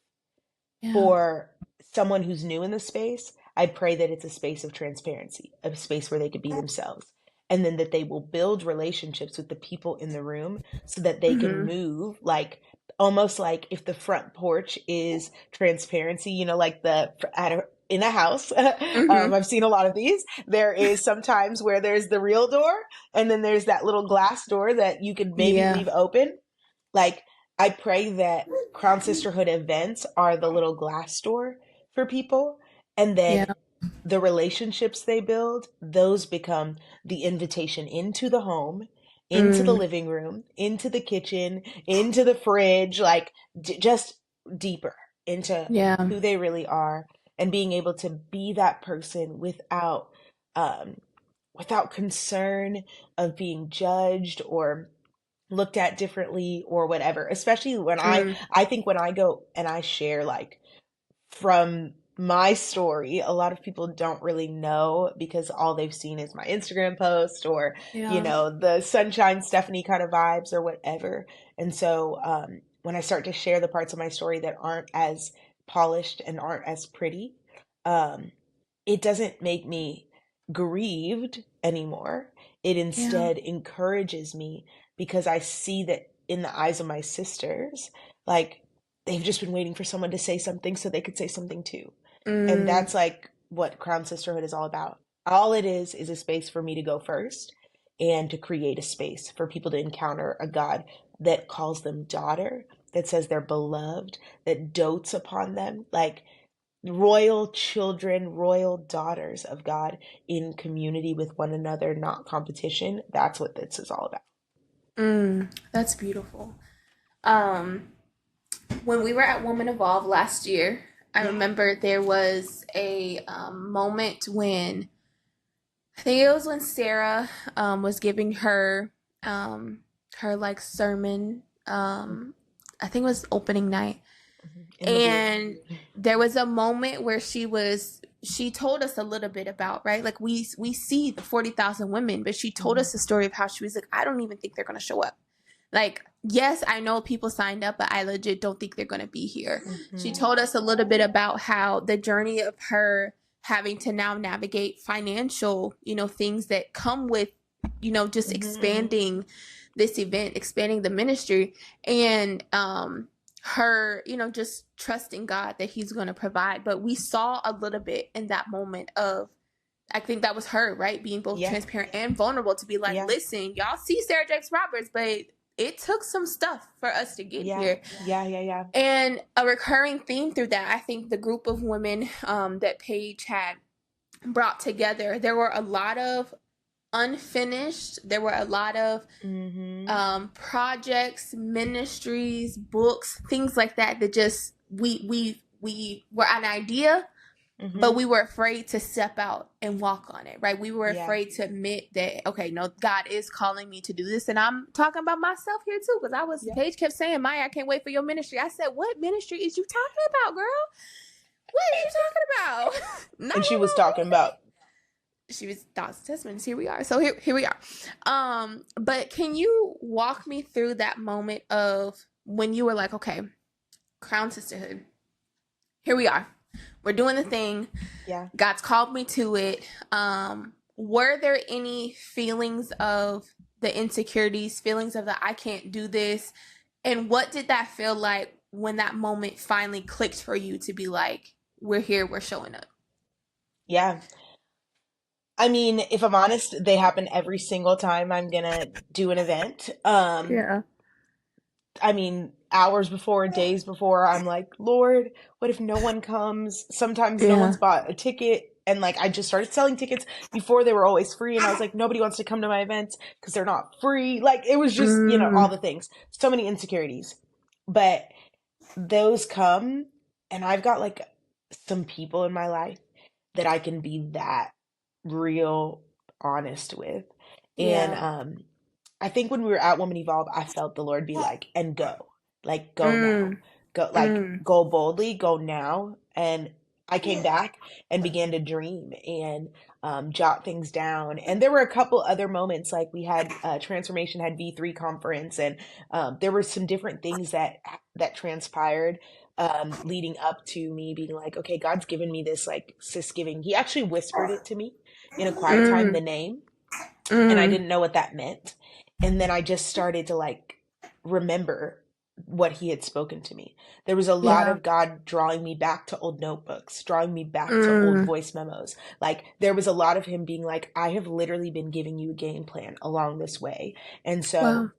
For someone who's new in the space, I pray that it's a space of transparency, a space where they could be themselves, and then that they will build relationships with the people in the room so that they can move, like, almost like if the front porch is transparency, you know, like in a house. I've seen a lot of these. There is sometimes where there's the real door, and then there's that little glass door that you could maybe leave open. Like, I pray that Crown Sisterhood events are the little glass door for people, and then the relationships they build, those become the invitation into the home, into the living room, into the kitchen, into the fridge, like, just deeper into who they really are, and being able to be that person without concern of being judged or looked at differently or whatever. Especially when I think when I go and I share, like, from my story, a lot of people don't really know because all they've seen is my Instagram post or, you know, the Sunshine Stephanie kind of vibes or whatever. And so when I start to share the parts of my story that aren't as polished and aren't as pretty, it doesn't make me grieved anymore. It instead encourages me because I see that in the eyes of my sisters, like, they've just been waiting for someone to say something so they could say something too. And that's, like, what Crown Sisterhood is all about. All it is a space for me to go first and to create a space for people to encounter a God that calls them daughter, that says they're beloved, that dotes upon them, like royal children, royal daughters of God in community with one another, not competition. That's what this is all about. That's beautiful. When we were at Woman Evolve last year, I remember there was a moment when I think it was when Sarah was giving her her like sermon. I think it was opening night. In the boardroom. And there was a moment where she told us a little bit about, right? Like we see the 40,000 women, but she told us the story of how she was like, I don't even think they're going to show up. Like, yes, I know people signed up, but I legit don't think they're going to be here. She told us a little bit about how the journey of her having to now navigate financial, things that come with, just expanding this event, expanding the ministry, and her, just trusting God that he's going to provide. But we saw a little bit in that moment of, I think that was her, right? Being both transparent and vulnerable to be like, listen, y'all see Sarah Jakes Roberts, but it took some stuff for us to get here. Yeah. And a recurring theme through that, I think the group of women that Paige had brought together, there were a lot of unfinished, there were a lot of projects, ministries, books, things like that just we were an idea, but we were afraid to step out and walk on it, right? We were afraid to admit that, okay, no, God is calling me to do this. And I'm talking about myself here too, because Paige kept saying, Miyah, I can't wait for your ministry. I said, what ministry is you talking about, girl? What are you talking about? And she was talking about, she was Thoughts and Testimonies. Here we are. So here we are. But can you walk me through that moment of when you were like, okay, Crown Sisterhood, here we are. We're doing the thing. Yeah. God's called me to it. Were there any feelings of the insecurities, feelings of the I can't do this? And what did that feel like when that moment finally clicked for you to be like, we're here, we're showing up? Yeah. I mean, if I'm honest, they happen every single time I'm gonna do an event. I mean, hours before, days before, I'm like, Lord, what if no one comes? Sometimes no one's bought a ticket. And like, I just started selling tickets before they were always free. And I was like, nobody wants to come to my events because they're not free. Like, it was just, all the things. So many insecurities. But those come, and I've got like some people in my life that I can be that real honest with. And I think when we were at Woman Evolve, I felt the Lord be like, and go. Like, go now. Go, like, go boldly, go now. And I came back and began to dream and jot things down. And there were a couple other moments, like we had Transformation had V3 conference, and there were some different things that transpired leading up to me being like, okay, God's given me this like sis giving. He actually whispered it to me in a quiet time, the name, and I didn't know what that meant. And then I just started to like remember what he had spoken to me. There was a lot of God drawing me back to old notebooks, drawing me back to old voice memos. Like there was a lot of him being like, I have literally been giving you a game plan along this way. And so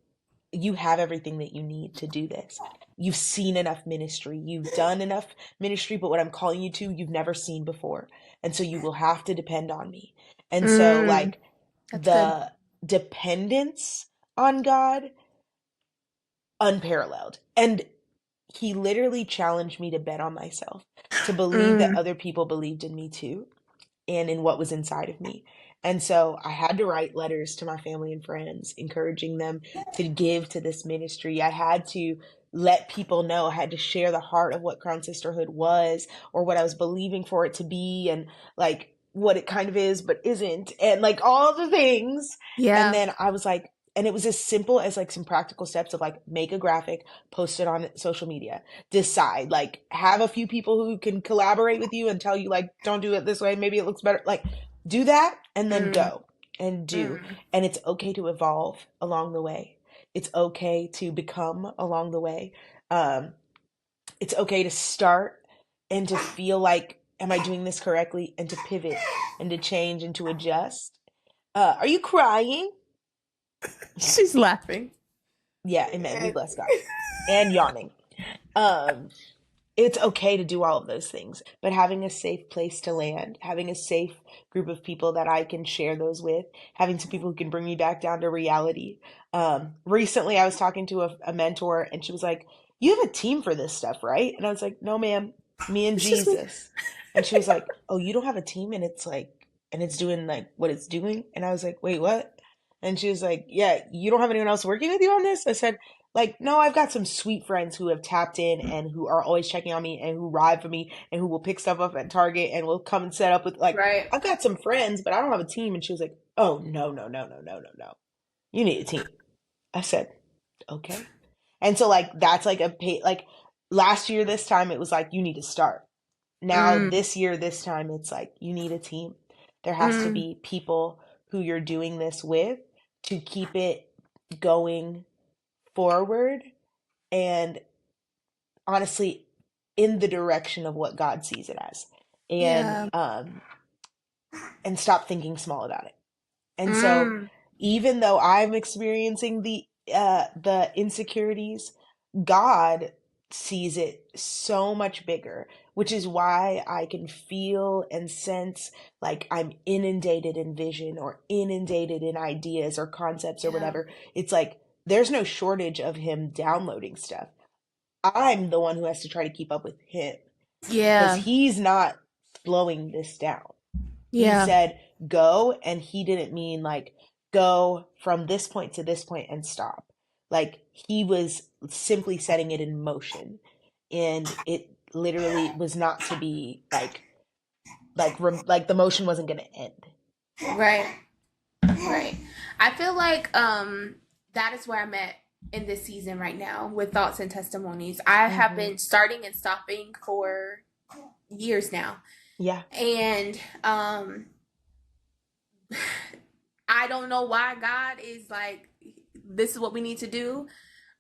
you have everything that you need to do this. You've seen enough ministry. You've done enough ministry, but what I'm calling you to, you've never seen before. And so you will have to depend on me. And so like the dependence on God, unparalleled. And he literally challenged me to bet on myself, to believe that other people believed in me too, and in what was inside of me. And so I had to write letters to my family and friends, encouraging them to give to this ministry. I had to let people know. I had to share the heart of what Crown Sisterhood was, or what I was believing for it to be, and like what it kind of is but isn't, and like all the things. And then I was like, and it was as simple as like some practical steps of like, make a graphic, post it on social media, decide, like have a few people who can collaborate with you and tell you like, don't do it this way, maybe it looks better, like do that, and then go and do. And it's okay to evolve along the way. It's okay to become along the way. It's okay to start and to feel like, am I doing this correctly? And to pivot and to change and to adjust. Are you crying? She's laughing. Yeah, amen. We bless God. And yawning. It's okay to do all of those things, but having a safe place to land, having a safe group of people that I can share those with, having some people who can bring me back down to reality. Recently I was talking to a mentor, and she was like, you have a team for this stuff, right? And I was like, no, ma'am, me and Jesus. And she was like, oh, you don't have a team? And it's like, and it's doing like what it's doing. And I was like, wait, what? And she was like, yeah, you don't have anyone else working with you on this? I said, like, no, I've got some sweet friends who have tapped in and who are always checking on me and who ride for me and who will pick stuff up at Target and will come and set up with, like, Right. I've got some friends, but I don't have a team. And she was like, oh, no, no, no, no, no, no, no. You need a team. I said, okay. And so, like, that's like like last year, this time, it was like, you need to start. Now, this year, this time, it's like, you need a team. There has to be people who you're doing this with to keep it going forward and honestly in the direction of what God sees it as. And stop thinking small about it. And so even though I'm experiencing the insecurities, God sees it so much bigger, which is why I can feel and sense like I'm inundated in vision or inundated in ideas or concepts or whatever. It's like there's no shortage of him downloading stuff. I'm the one who has to try to keep up with him. Yeah. Because he's not slowing this down. Yeah. He said go, and he didn't mean like go from this point to this point and stop. Like he was simply setting it in motion, and it literally was not to be like the motion wasn't going to end. Right. I feel like that is where I'm at in this season right now with Thoughts and Testimonies. I have been starting and stopping for years now. Yeah. And I don't know why God is like, this is what we need to do.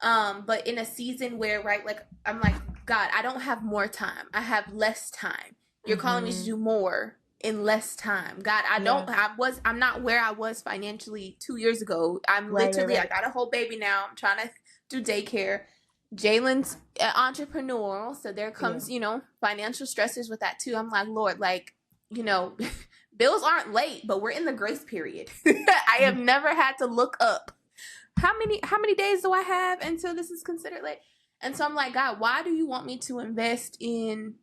But in a season where, right, like, I'm like, God, I don't have more time. I have less time. You're calling me to do more in less time. God, I'm not where I was financially 2 years ago. I'm literally, I got a whole baby now. I'm trying to do daycare. Jalen's entrepreneurial. So there comes, financial stressors with that too. I'm like, Lord, like, bills aren't late, but we're in the grace period. I have never had to look up how many days do I have until this is considered late? And so I'm like, God, why do you want me to invest in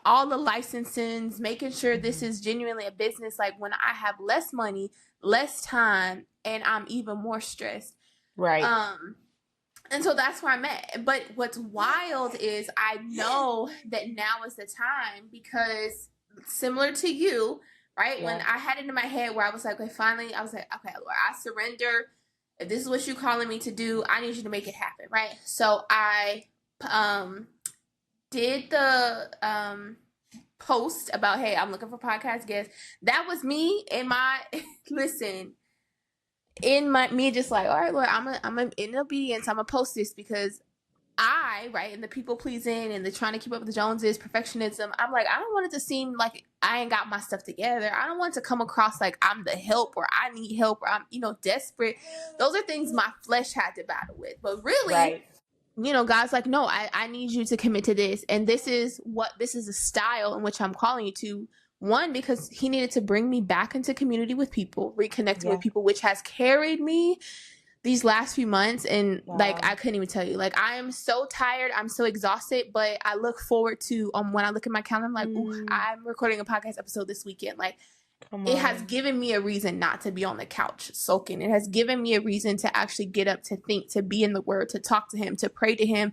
all the licensings, making sure this is genuinely a business, like when I have less money, less time, and I'm even more stressed? Right. And so that's where I'm at. But what's wild is I know that now is the time, because similar to you, right? Yeah. When I had it in my head where I was like, okay, finally, I was like, okay, Lord, I surrender. If this is what you're calling me to do, I need you to make it happen, right? So I did the post about, hey, I'm looking for podcast guests. That was me in my me just like, all right, Lord, I'm in obedience. I'm gonna post this because and the people pleasing and the trying to keep up with the Joneses, perfectionism. I'm like, I don't want it to seem like I ain't got my stuff together. I don't want it to come across like I'm the help or I need help or I'm, desperate. Those are things my flesh had to battle with. But really, God's like, no, I need you to commit to this. And this is a style in which I'm calling you to. One, because he needed to bring me back into community with people, reconnecting with people, which has carried me these last few months. And like, I couldn't even tell you, like, I am so tired. I'm so exhausted, but I look forward to, when I look at my calendar, I'm like, ooh, I'm recording a podcast episode this weekend. Like, it has given me a reason not to be on the couch sulking. It has given me a reason to actually get up, to think, to be in the word, to talk to him, to pray to him,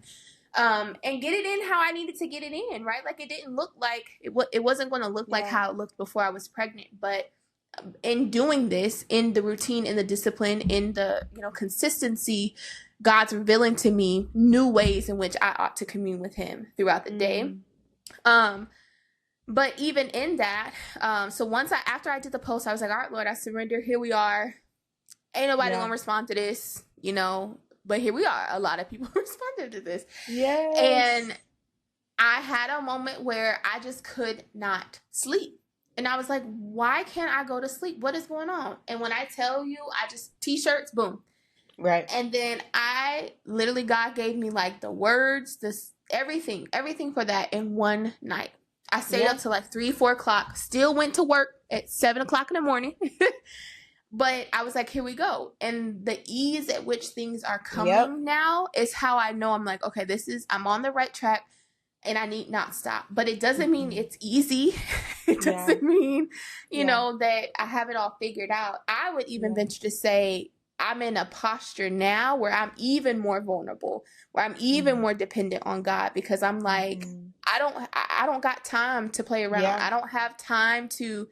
and get it in how I needed to get it in, right? Like, it didn't look like, it wasn't going to look like how it looked before I was pregnant, but in doing this, in the routine, in the discipline, in the consistency, God's revealing to me new ways in which I ought to commune with him throughout the day. But even in that, so after I did the post, I was like, all right, Lord, I surrender. Here we are. Ain't nobody gonna respond to this, but here we are. A lot of people responded to this. Yes. And I had a moment where I just could not sleep. And I was like, why can't I go to sleep? What is going on? And when I tell you, I just, t-shirts, boom. Right. And then God gave me like the words, everything for that in one night. I stayed up till like 3-4 o'clock, still went to work at 7 o'clock in the morning. But I was like, here we go. And the ease at which things are coming now is how I know I'm like, okay, I'm on the right track. and I need not stop. But it doesn't mean it's easy. It Yeah. doesn't mean, you Yeah. know, that I have it all figured out. I would even venture to say I'm in a posture now where I'm even more vulnerable, where I'm even more dependent on God, because I'm like, I don't got time to play around. Yeah. I don't have time to,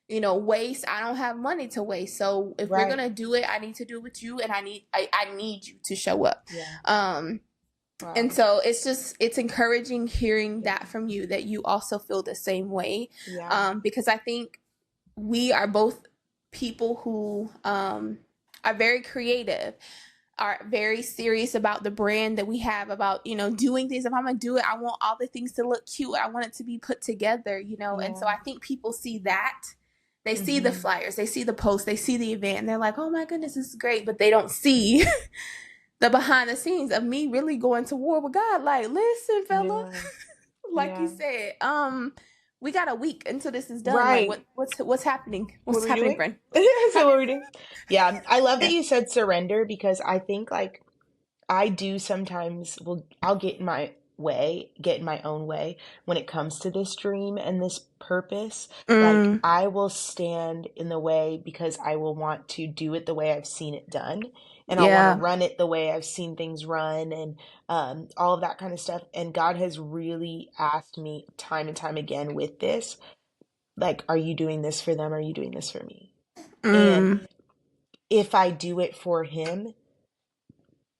you know, waste. I don't have money to waste. So if we're gonna do it, I need to do it with you, and I need you to show up. Yeah. Wow. And so it's encouraging hearing that from you, that you also feel the same way. Yeah. Because I think we are both people who are very creative, are very serious about the brand that we have, about, you know, doing things. If I'm gonna do it, I want all the things to look cute. I want it to be put together, you know. And so I think people see that. They see the flyers, they see the posts, they see the event, and they're like, oh my goodness, this is great. But they don't see the behind the scenes of me really going to war with God. Like, listen, fella, like you said, we got a week until this is done. Right. Like, what's happening? What's happening, friend? So what we're doing? Yeah, I love that you said surrender, because I think, like, I do sometimes, I'll get in my own way when it comes to this dream and this purpose. Like, I will stand in the way because I will want to do it the way I've seen it done. And I want to run it the way I've seen things run, and all of that kind of stuff. And God has really asked me time and time again with this, like, are you doing this for them? Are you doing this for me? And if I do it for him,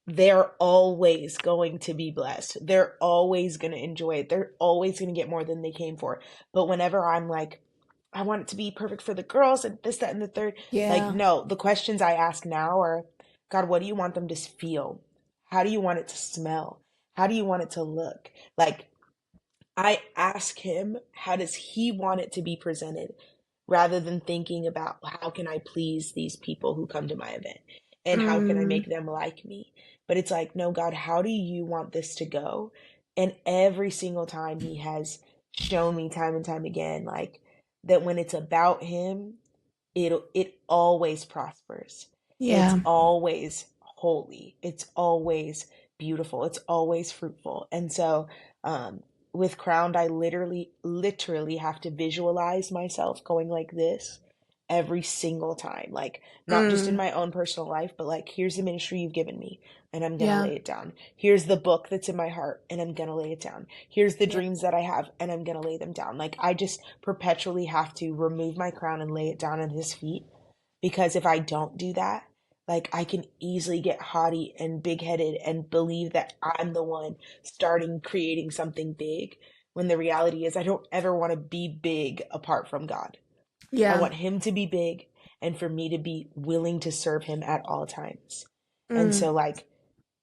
they're always going to be blessed. They're always going to enjoy it. They're always going to get more than they came for. But whenever I'm like, I want it to be perfect for the girls and this, that, and the third. Like, no, the questions I ask now are, God, what do you want them to feel? How do you want it to smell? How do you want it to look? Like, I ask him, how does he want it to be presented? Rather than thinking about, how can I please these people who come to my event? And how can I make them like me? But it's like, no, God, how do you want this to go? And every single time he has shown me time and time again, like, that when it's about him, it always prospers. It's always holy. It's always beautiful. It's always fruitful. And so, with Crowned, I literally have to visualize myself going like this every single time. Like, not just in my own personal life, but like, here's the ministry you've given me, and I'm gonna lay it down. Here's the book that's in my heart, and I'm gonna lay it down. Here's the dreams that I have, and I'm gonna lay them down. Like, I just perpetually have to remove my crown and lay it down at his feet, because if I don't do that, like, I can easily get haughty and big-headed and believe that I'm the one creating something big, when the reality is I don't ever want to be big apart from God. I want him to be big, and for me to be willing to serve him at all times. And so, like,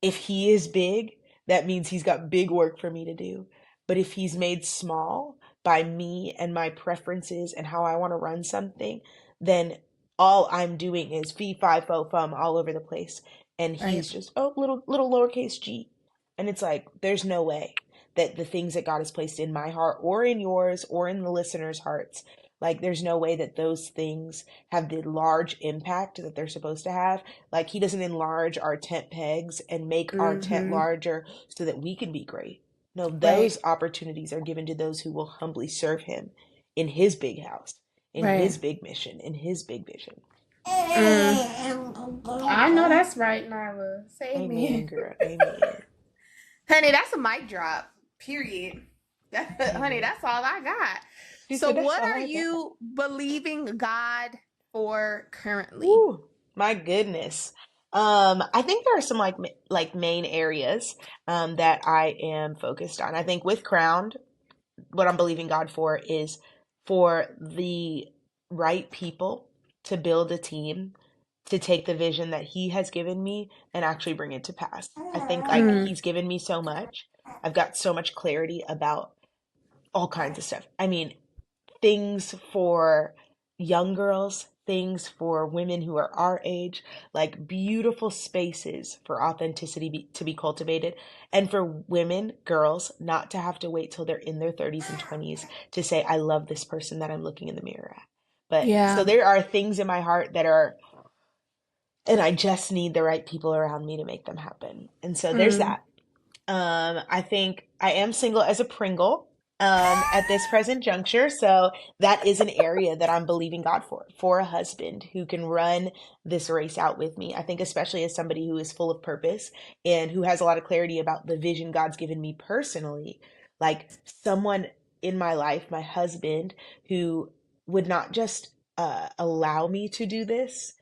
if he is big, that means he's got big work for me to do. But if he's made small by me and my preferences and how I want to run something, then all I'm doing is fee, fi, fo, fum all over the place. And he's just, little lowercase g. And it's like, there's no way that the things that God has placed in my heart, or in yours, or in the listeners' hearts, like, there's no way that those things have the large impact that they're supposed to have. Like, he doesn't enlarge our tent pegs and make our tent larger so that we can be great. No, those opportunities are given to those who will humbly serve him in his big house, in his big mission, in his big vision. I know that's right, Nyla. Say amen. Girl. Amen. Honey, that's a mic drop. Period. Honey, that's all I got. So what are you believing God for currently? Ooh, my goodness. I think there are some like main areas that I am focused on. I think with Crowned, what I'm believing God for is for the right people to build a team to take the vision that he has given me and actually bring it to pass. I think, like, he's given me so much. I've got so much clarity about all kinds of stuff. I mean, things for young girls, things for women who are our age, like beautiful spaces for authenticity to be cultivated, and for women, girls, not to have to wait till they're in their 30s and 20s to say, I love this person that I'm looking in the mirror at. But so there are things in my heart that are, and I just need the right people around me to make them happen. And so there's that. I think I am single as a Pringle at this present juncture. So that is an area that I'm believing God for a husband who can run this race out with me. I think especially as somebody who is full of purpose and who has a lot of clarity about the vision God's given me personally, like someone in my life, my husband, who would not just allow me to do this,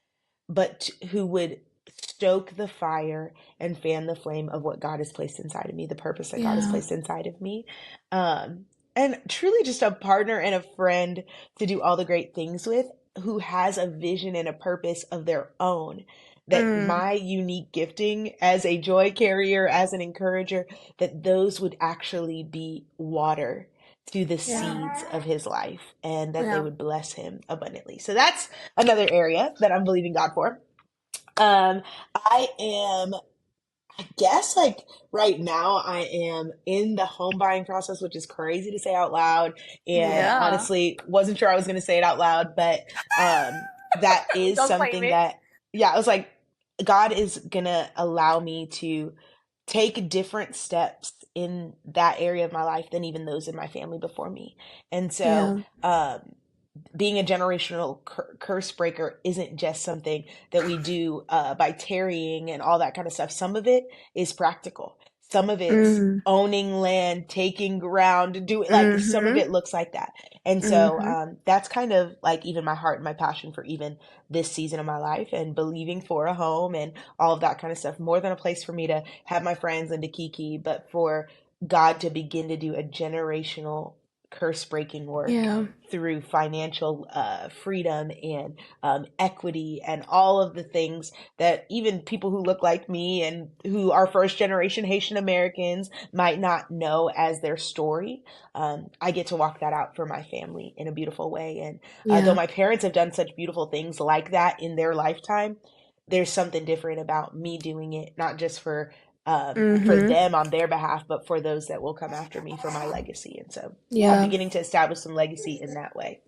but who would stoke the fire and fan the flame of what God has placed inside of me, the purpose that God has Yeah. placed inside of me. And truly just a partner and a friend to do all the great things with, who has a vision and a purpose of their own. That my unique gifting as a joy carrier, as an encourager, that those would actually be water to the seeds of his life, and that they would bless him abundantly. So that's another area that I'm believing God for. I am, I guess, like right now, I am in the home buying process, which is crazy to say out loud. And Yeah. honestly, wasn't sure I was going to say it out loud, but that is Don't claim something it. that, yeah, I was like, God is going to allow me to take different steps in that area of my life than even those in my family before me. And so, being a generational curse breaker isn't just something that we do by tarrying and all that kind of stuff. Some of it is practical. Some of it's owning land, taking ground, like some of it looks like that. And so that's kind of like even my heart and my passion for even this season of my life, and believing for a home and all of that kind of stuff. More than a place for me to have my friends and to kiki, but for God to begin to do a generational curse breaking work through financial freedom and equity and all of the things that even people who look like me and who are first generation Haitian Americans might not know as their story. I get to walk that out for my family in a beautiful way. And though my parents have done such beautiful things like that in their lifetime, there's something different about me doing it, not just for them on their behalf, but for those that will come after me, for my legacy. And so I'm beginning to establish some legacy in that way.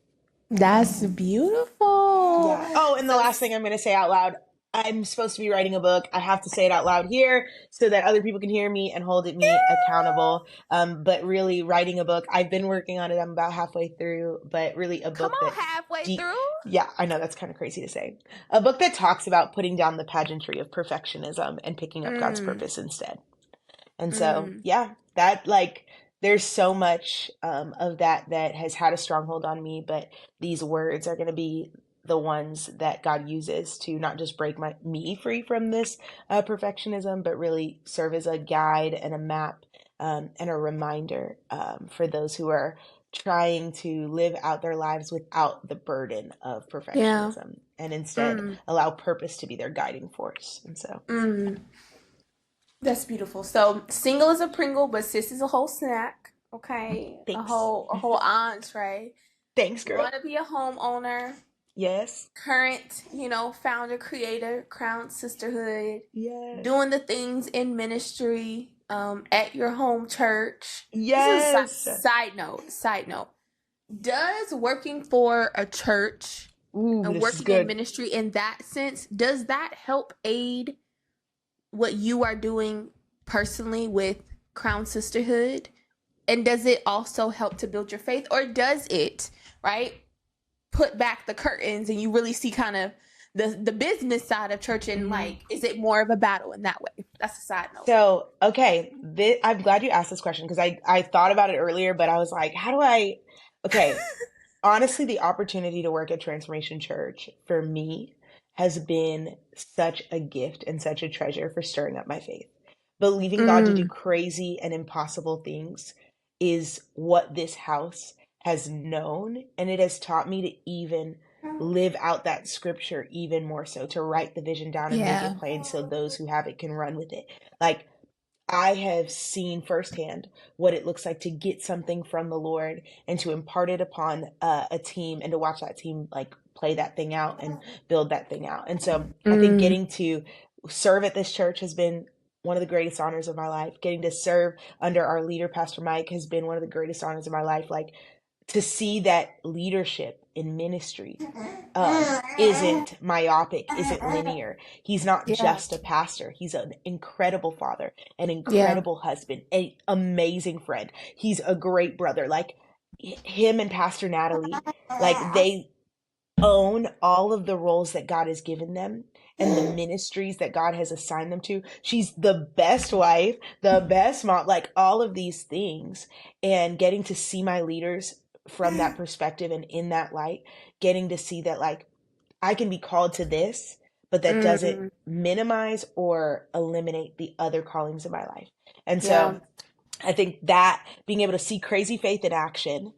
That's beautiful. Yeah. Oh, and the last thing I'm going to say out loud, I'm supposed to be writing a book. I have to say it out loud here so that other people can hear me and hold me accountable. But really writing a book, I've been working on it. I'm about halfway through, but really a book that's halfway through. Yeah, I know that's kind of crazy to say. A book that talks about putting down the pageantry of perfectionism and picking up God's purpose instead. And so, yeah, that like, there's so much of that has had a stronghold on me, but these words are going to be the ones that God uses to not just break me free from this perfectionism, but really serve as a guide and a map and a reminder for those who are trying to live out their lives without the burden of perfectionism and instead allow purpose to be their guiding force. And so that's beautiful. So single is a Pringle, but sis is a whole snack. Okay. Thanks. A whole entree. Thanks, girl. Want to be a homeowner. Yes. Current, founder, creator, Crown Sisterhood. Yes. Doing the things in ministry at your home church. Yes. This is side note. Does working for a church and working in ministry in that sense, does that help aid what you are doing personally with Crown Sisterhood? And does it also help to build your faith? Or does it, right, put back the curtains and you really see kind of the business side of church, and like, is it more of a battle in that way? That's a side note. So, okay, I'm glad you asked this question, because I thought about it earlier, but I was like, honestly, the opportunity to work at Transformation Church for me has been such a gift and such a treasure for stirring up my faith. Believing God to do crazy and impossible things is what this house has known, and it has taught me to even live out that scripture even more so, to write the vision down and make it plain so those who have it can run with it. Like, I have seen firsthand what it looks like to get something from the Lord and to impart it upon a team, and to watch that team like play that thing out and build that thing out. And so I think getting to serve at this church has been one of the greatest honors of my life. Getting to serve under our leader, Pastor Mike, has been one of the greatest honors of my life. Like, to see that leadership in ministry isn't myopic, isn't linear. He's not Yeah. just a pastor. He's an incredible father, an Yeah. incredible husband, an amazing friend. He's a great brother. Like him and Pastor Natalie, like they own all of the roles that God has given them and the ministries that God has assigned them to. She's the best wife, the best mom, like all of these things. And getting to see my leaders from that perspective and in that light, getting to see that like I can be called to this, but that doesn't minimize or eliminate the other callings in my life. And Yeah. so I think that being able to see crazy faith in action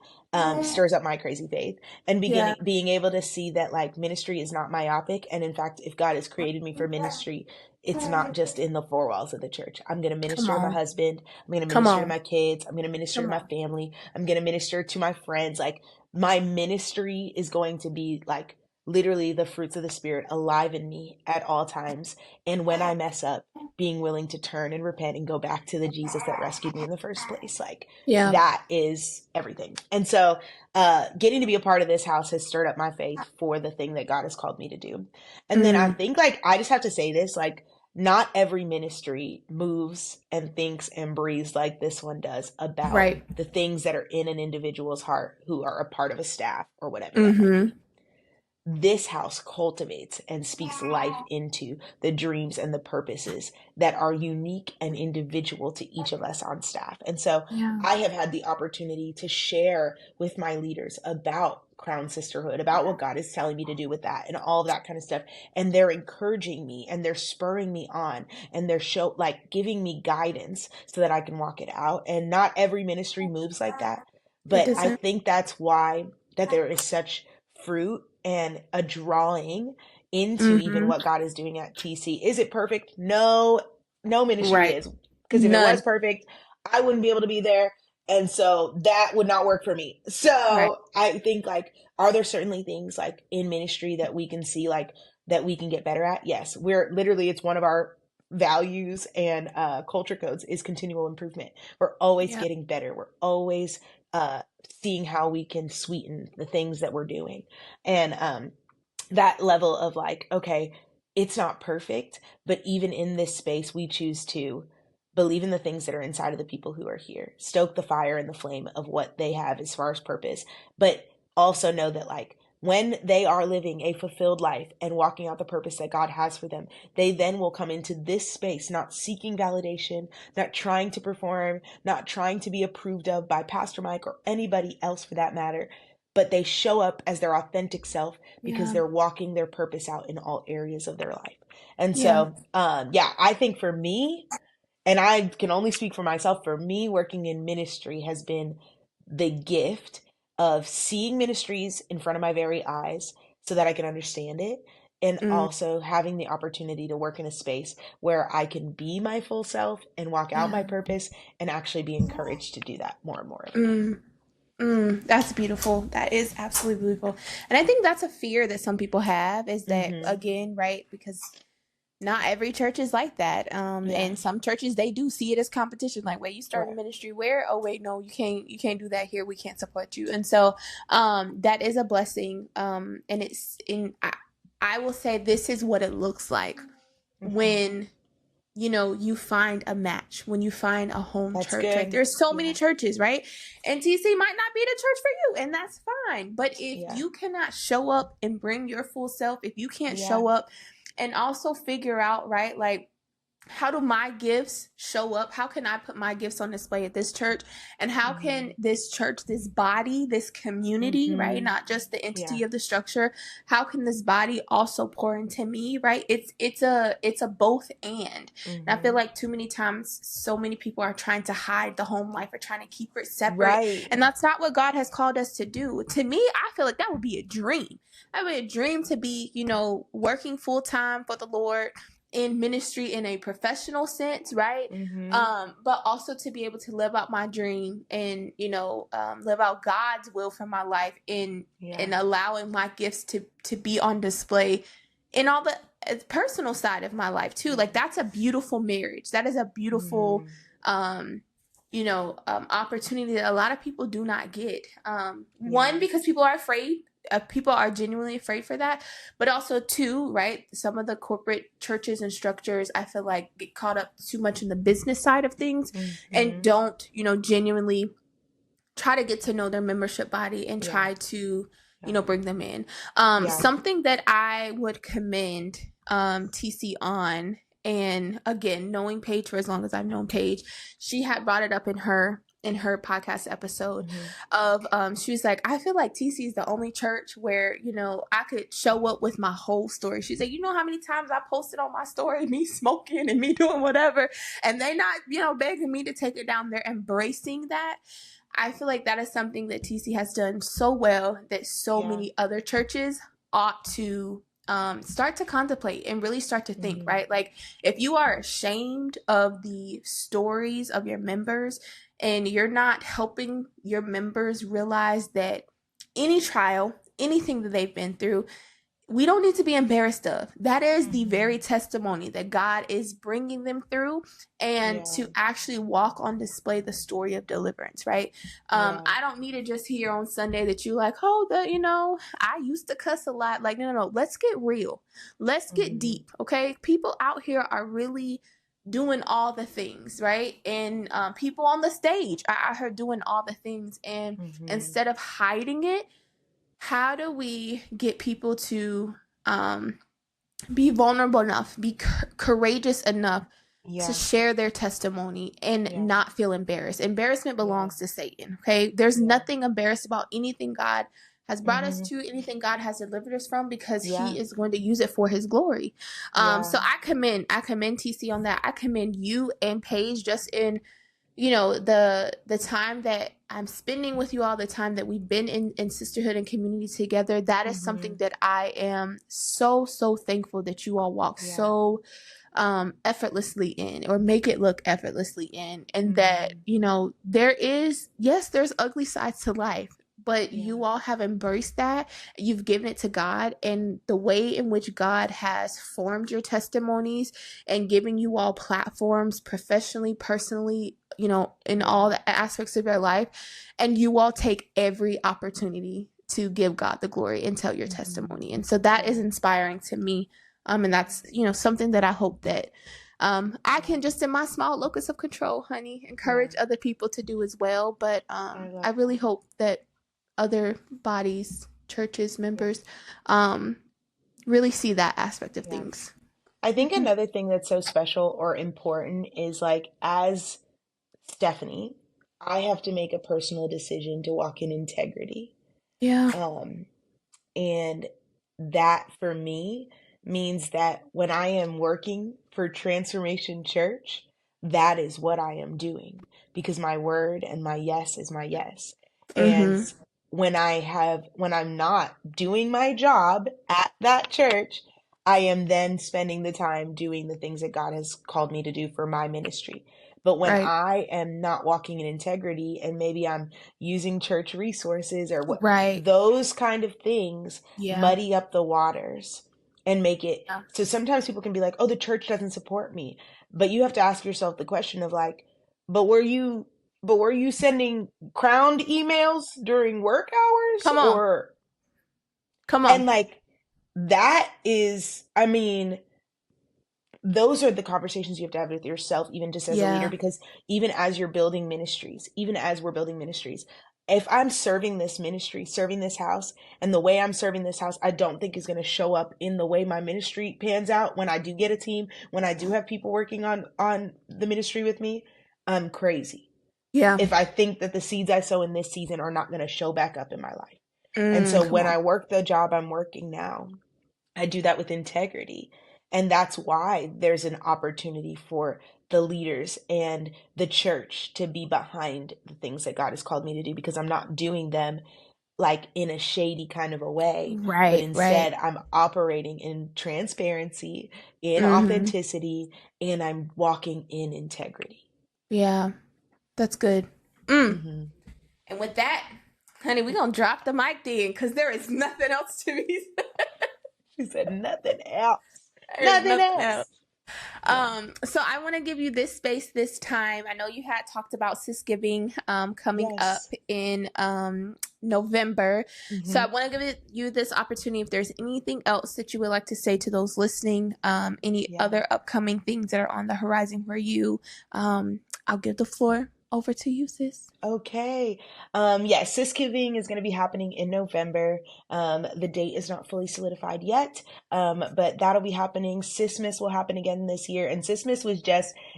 stirs up my crazy faith, and Yeah. being able to see that like ministry is not myopic. And in fact, if God has created me for ministry, it's not just in the four walls of the church. I'm going to minister to my husband. I'm going to Come minister to on. my kids. I'm going to minister to Come my on. family. I'm going to minister to my friends. Like my ministry is going to be like literally the fruits of the Spirit alive in me at all times. And when I mess up, being willing to turn and repent and go back to the Jesus that rescued me in the first place. Like Yeah. that is everything. And so getting to be a part of this house has stirred up my faith for the thing that God has called me to do. And then I think like I just have to say this, like not every ministry moves and thinks and breathes like this one does about Right. the things that are in an individual's heart who are a part of a staff or whatever that might be. This house cultivates and speaks life into the dreams and the purposes that are unique and individual to each of us on staff. And so Yeah. I have had the opportunity to share with my leaders about Crown Sisterhood, about what God is telling me to do with that and all of that kind of stuff. And they're encouraging me and they're spurring me on and they're giving me guidance so that I can walk it out. And not every ministry moves like that. But I think that's why that there is such fruit and a drawing into even what God is doing at TC. Is it perfect? No ministry is. Because if it was perfect, I wouldn't be able to be there. And so that would not work for me. So I think like, are there certainly things like in ministry that we can see like that we can get better at? Yes. It's one of our values and culture codes is continual improvement. We're always getting better. We're always seeing how we can sweeten the things that we're doing. And that level of like, okay, it's not perfect, but even in this space, we choose to believe in the things that are inside of the people who are here, stoke the fire and the flame of what they have as far as purpose, but also know that like when they are living a fulfilled life and walking out the purpose that God has for them, they then will come into this space, not seeking validation, not trying to perform, not trying to be approved of by Pastor Mike or anybody else for that matter, but they show up as their authentic self because they're walking their purpose out in all areas of their life. And so, I think for me, and I can only speak for myself, for me, working in ministry has been the gift of seeing ministries in front of my very eyes so that I can understand it. And also having the opportunity to work in a space where I can be my full self and walk out my purpose and actually be encouraged to do that more and more every day. That's beautiful. That is absolutely beautiful. And I think that's a fear that some people have is that, again, right, because not every church is like that. And some churches, they do see it as competition. Like, wait, you start a ministry where? Oh, wait, no, you can't do that here. We can't support you. And so that is a blessing. And I will say this is what it looks like when you find a match, when you find a home church, right? There's so many churches, right? And TC might not be the church for you, and that's fine. But if you cannot show up and bring your full self, if you can't show up and also figure out, right, like, how do my gifts show up? How can I put my gifts on display at this church? And how can this church, this body, this community, right? Not just the entity of the structure. How can this body also pour into me, right? It's a both and. And I feel like too many times, so many people are trying to hide the home life or trying to keep it separate. Right. And that's not what God has called us to do. To me, I feel like that would be a dream. That would be a dream to be, working full time for the Lord, in ministry in a professional sense, right? But also to be able to live out my dream and, live out God's will for my life in allowing my gifts to be on display in all the personal side of my life too. Like, that's a beautiful marriage. That is a beautiful, opportunity that a lot of people do not get. One, because people are afraid people are genuinely afraid for that. But also too, right, some of the corporate churches and structures, I feel like, get caught up too much in the business side of things and don't, genuinely try to get to know their membership body and try to, bring them in. Something that I would commend TC on, and again, knowing Paige for as long as I've known Paige, she had brought it up in her podcast episode of she was like, I feel like TC is the only church where, I could show up with my whole story. She's like, you know how many times I posted on my story me smoking and me doing whatever, and they not, begging me to take it down. They're embracing that. I feel like that is something that TC has done so well that so many other churches ought to start to contemplate and really start to think, right? Like, if you are ashamed of the stories of your members and you're not helping your members realize that any trial, anything that they've been through, we don't need to be embarrassed of. That is the very testimony that God is bringing them through, and to actually walk on display the story of deliverance, right? I don't need to just hear on Sunday that you like, I used to cuss a lot. Like, no. Let's get real. Let's get deep, okay? People out here are really doing all the things, right? And people on the stage are out here doing all the things. And instead of hiding it, how do we get people to be vulnerable enough, be courageous enough to share their testimony and not feel embarrassed? Embarrassment belongs to Satan, okay? There's nothing embarrassed about anything God has brought us to, anything God has delivered us from, because he is going to use it for his glory. So I commend TC on that. I commend you and Paige just in, the time that I'm spending with you all, the time that we've been in sisterhood and community together. That is something that I am so, so thankful that you all walk so effortlessly in, or make it look effortlessly in. And that, there's ugly sides to life, but you all have embraced that. You've given it to God, and the way in which God has formed your testimonies and given you all platforms professionally, personally, in all the aspects of your life. And you all take every opportunity to give God the glory and tell your testimony. And so that is inspiring to me. And that's, something that I hope that I can, just in my small locus of control, honey, encourage other people to do as well. But I really hope that other bodies, churches, members, really see that aspect of things. I think another thing that's so special or important is, like, as Stephanie, I have to make a personal decision to walk in integrity. And that for me means that when I am working for Transformation Church, that is what I am doing, because my word and my yes is my yes. And when I'm not doing my job at that church, I am then spending the time doing the things that God has called me to do for my ministry. But when I am not walking in integrity, and maybe I'm using church resources or those kind of things muddy up the waters and make it. So sometimes people can be like, oh, the church doesn't support me. But you have to ask yourself the question of, like, but were you sending crowned emails during work hours? Come on. And, like, that is, I mean, those are the conversations you have to have with yourself, even just as a leader, because even as you're building ministries, even as we're building ministries, if I'm serving this ministry, serving this house, and the way I'm serving this house, I don't think is going to show up in the way my ministry pans out when I do get a team, when I do have people working on the ministry with me, I'm crazy. If I think that the seeds I sow in this season are not going to show back up in my life. And so when I work the job I'm working now, I do that with integrity. And that's why there's an opportunity for the leaders and the church to be behind the things that God has called me to do, because I'm not doing them like in a shady kind of a way, but instead I'm operating in transparency, in authenticity, and I'm walking in integrity. Yeah, that's good. And with that, honey, we're going to drop the mic then, because there is nothing else to be said. She said nothing else. Nothing else. So I want to give you this space this time. I know you had talked about Sis Giving coming up in November. So I Mhm. want to give you this opportunity. If there's anything else that you would like to say to those listening, any Yeah. other upcoming things that are on the horizon for you, I'll give the floor over to you, sis. Okay. Yeah, Sis Giving is going to be happening in November. The date is not fully solidified yet, but that'll be happening. Sismas will happen again this year. And Sismas was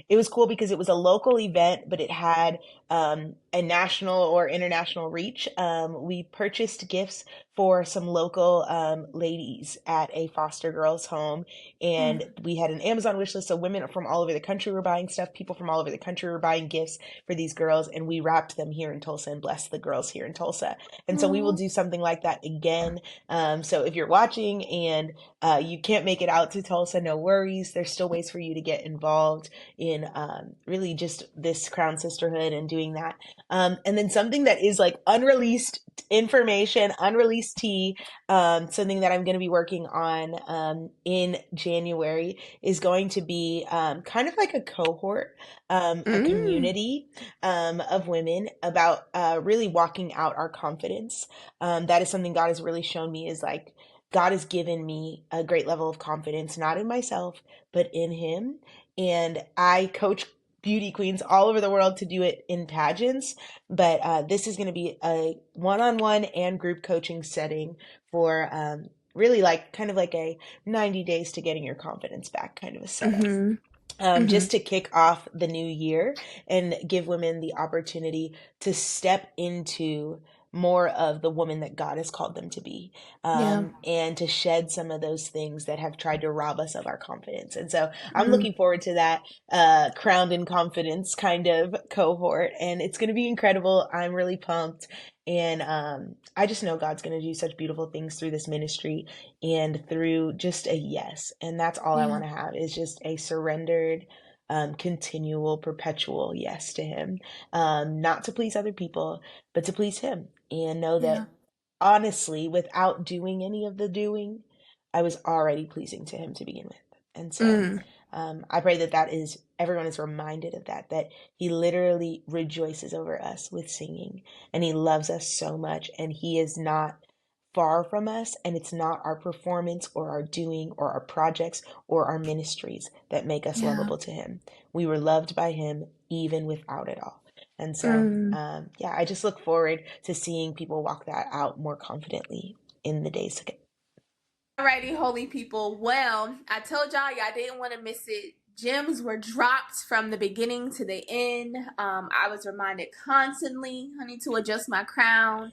it was cool because it was a local event, but it had a national or international reach. We purchased gifts for some local ladies at a foster girls home, and we had an Amazon wish list. So women from all over the country were buying stuff. People from all over the country were buying gifts for these girls, and we wrapped them here in Tulsa and blessed the girls here in Tulsa. And so we will do something like that again. So if you're watching and you can't make it out to Tulsa, no worries. There's still ways for you to get involved in really just this Crown Sisterhood and doing that. And then something that is like unreleased information, unreleased tea, something that I'm going to be working on in January is going to be kind of like a cohort, a community of women about really walking out our confidence. That is something God has really shown me is like, God has given me a great level of confidence, not in myself, but in Him. And I coach beauty queens all over the world to do it in pageants. But this is going to be a one-on-one and group coaching setting for really like kind of like a 90 days to getting your confidence back kind of a setup. Just to kick off the new year and give women the opportunity to step into more of the woman that God has called them to be, and to shed some of those things that have tried to rob us of our confidence. And so I'm looking forward to that crowned in confidence kind of cohort, and it's going to be incredible. I'm really pumped. And I just know God's going to do such beautiful things through this ministry and through just a yes. And that's all I want to have is just a surrendered, continual, perpetual yes to Him. Not to please other people, but to please Him. And know that honestly, without doing any of the doing, I was already pleasing to Him to begin with. And so I pray that everyone is reminded of that He literally rejoices over us with singing, and He loves us so much, and He is not far from us, and it's not our performance or our doing or our projects or our ministries that make us lovable to Him. We were loved by Him even without it all. And so, I just look forward to seeing people walk that out more confidently in the days to come. Alrighty, holy people. Well, I told y'all didn't want to miss it. Gems were dropped from the beginning to the end. I was reminded constantly, I need to adjust my crown,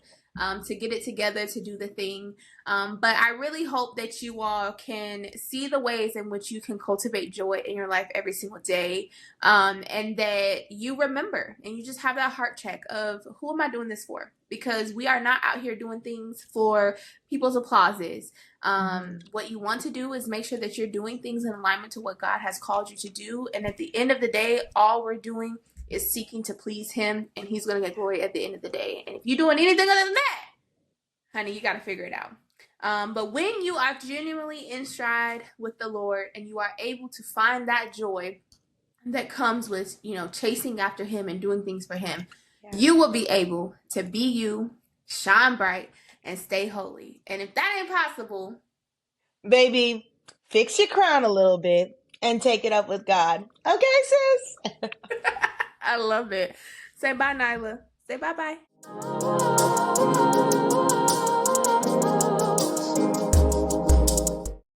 to get it together to do the thing. But I really hope that you all can see the ways in which you can cultivate joy in your life every single day, and that you remember and you just have that heart check of, who am I doing this for? Because we are not out here doing things for people's applauses. What you want to do is make sure that you're doing things in alignment to what God has called you to do. And at the end of the day, all we're doing is seeking to please Him, and He's going to get glory at the end of the day. And if you're doing anything other than that, honey, you got to figure it out. But when you are genuinely in stride with the Lord and you are able to find that joy that comes with, chasing after Him and doing things for Him, you will be able to be you, shine bright, and stay holy. And if that ain't possible, baby, fix your crown a little bit and take it up with God. Okay, sis? I love it. Say bye, Nyla. Say bye-bye.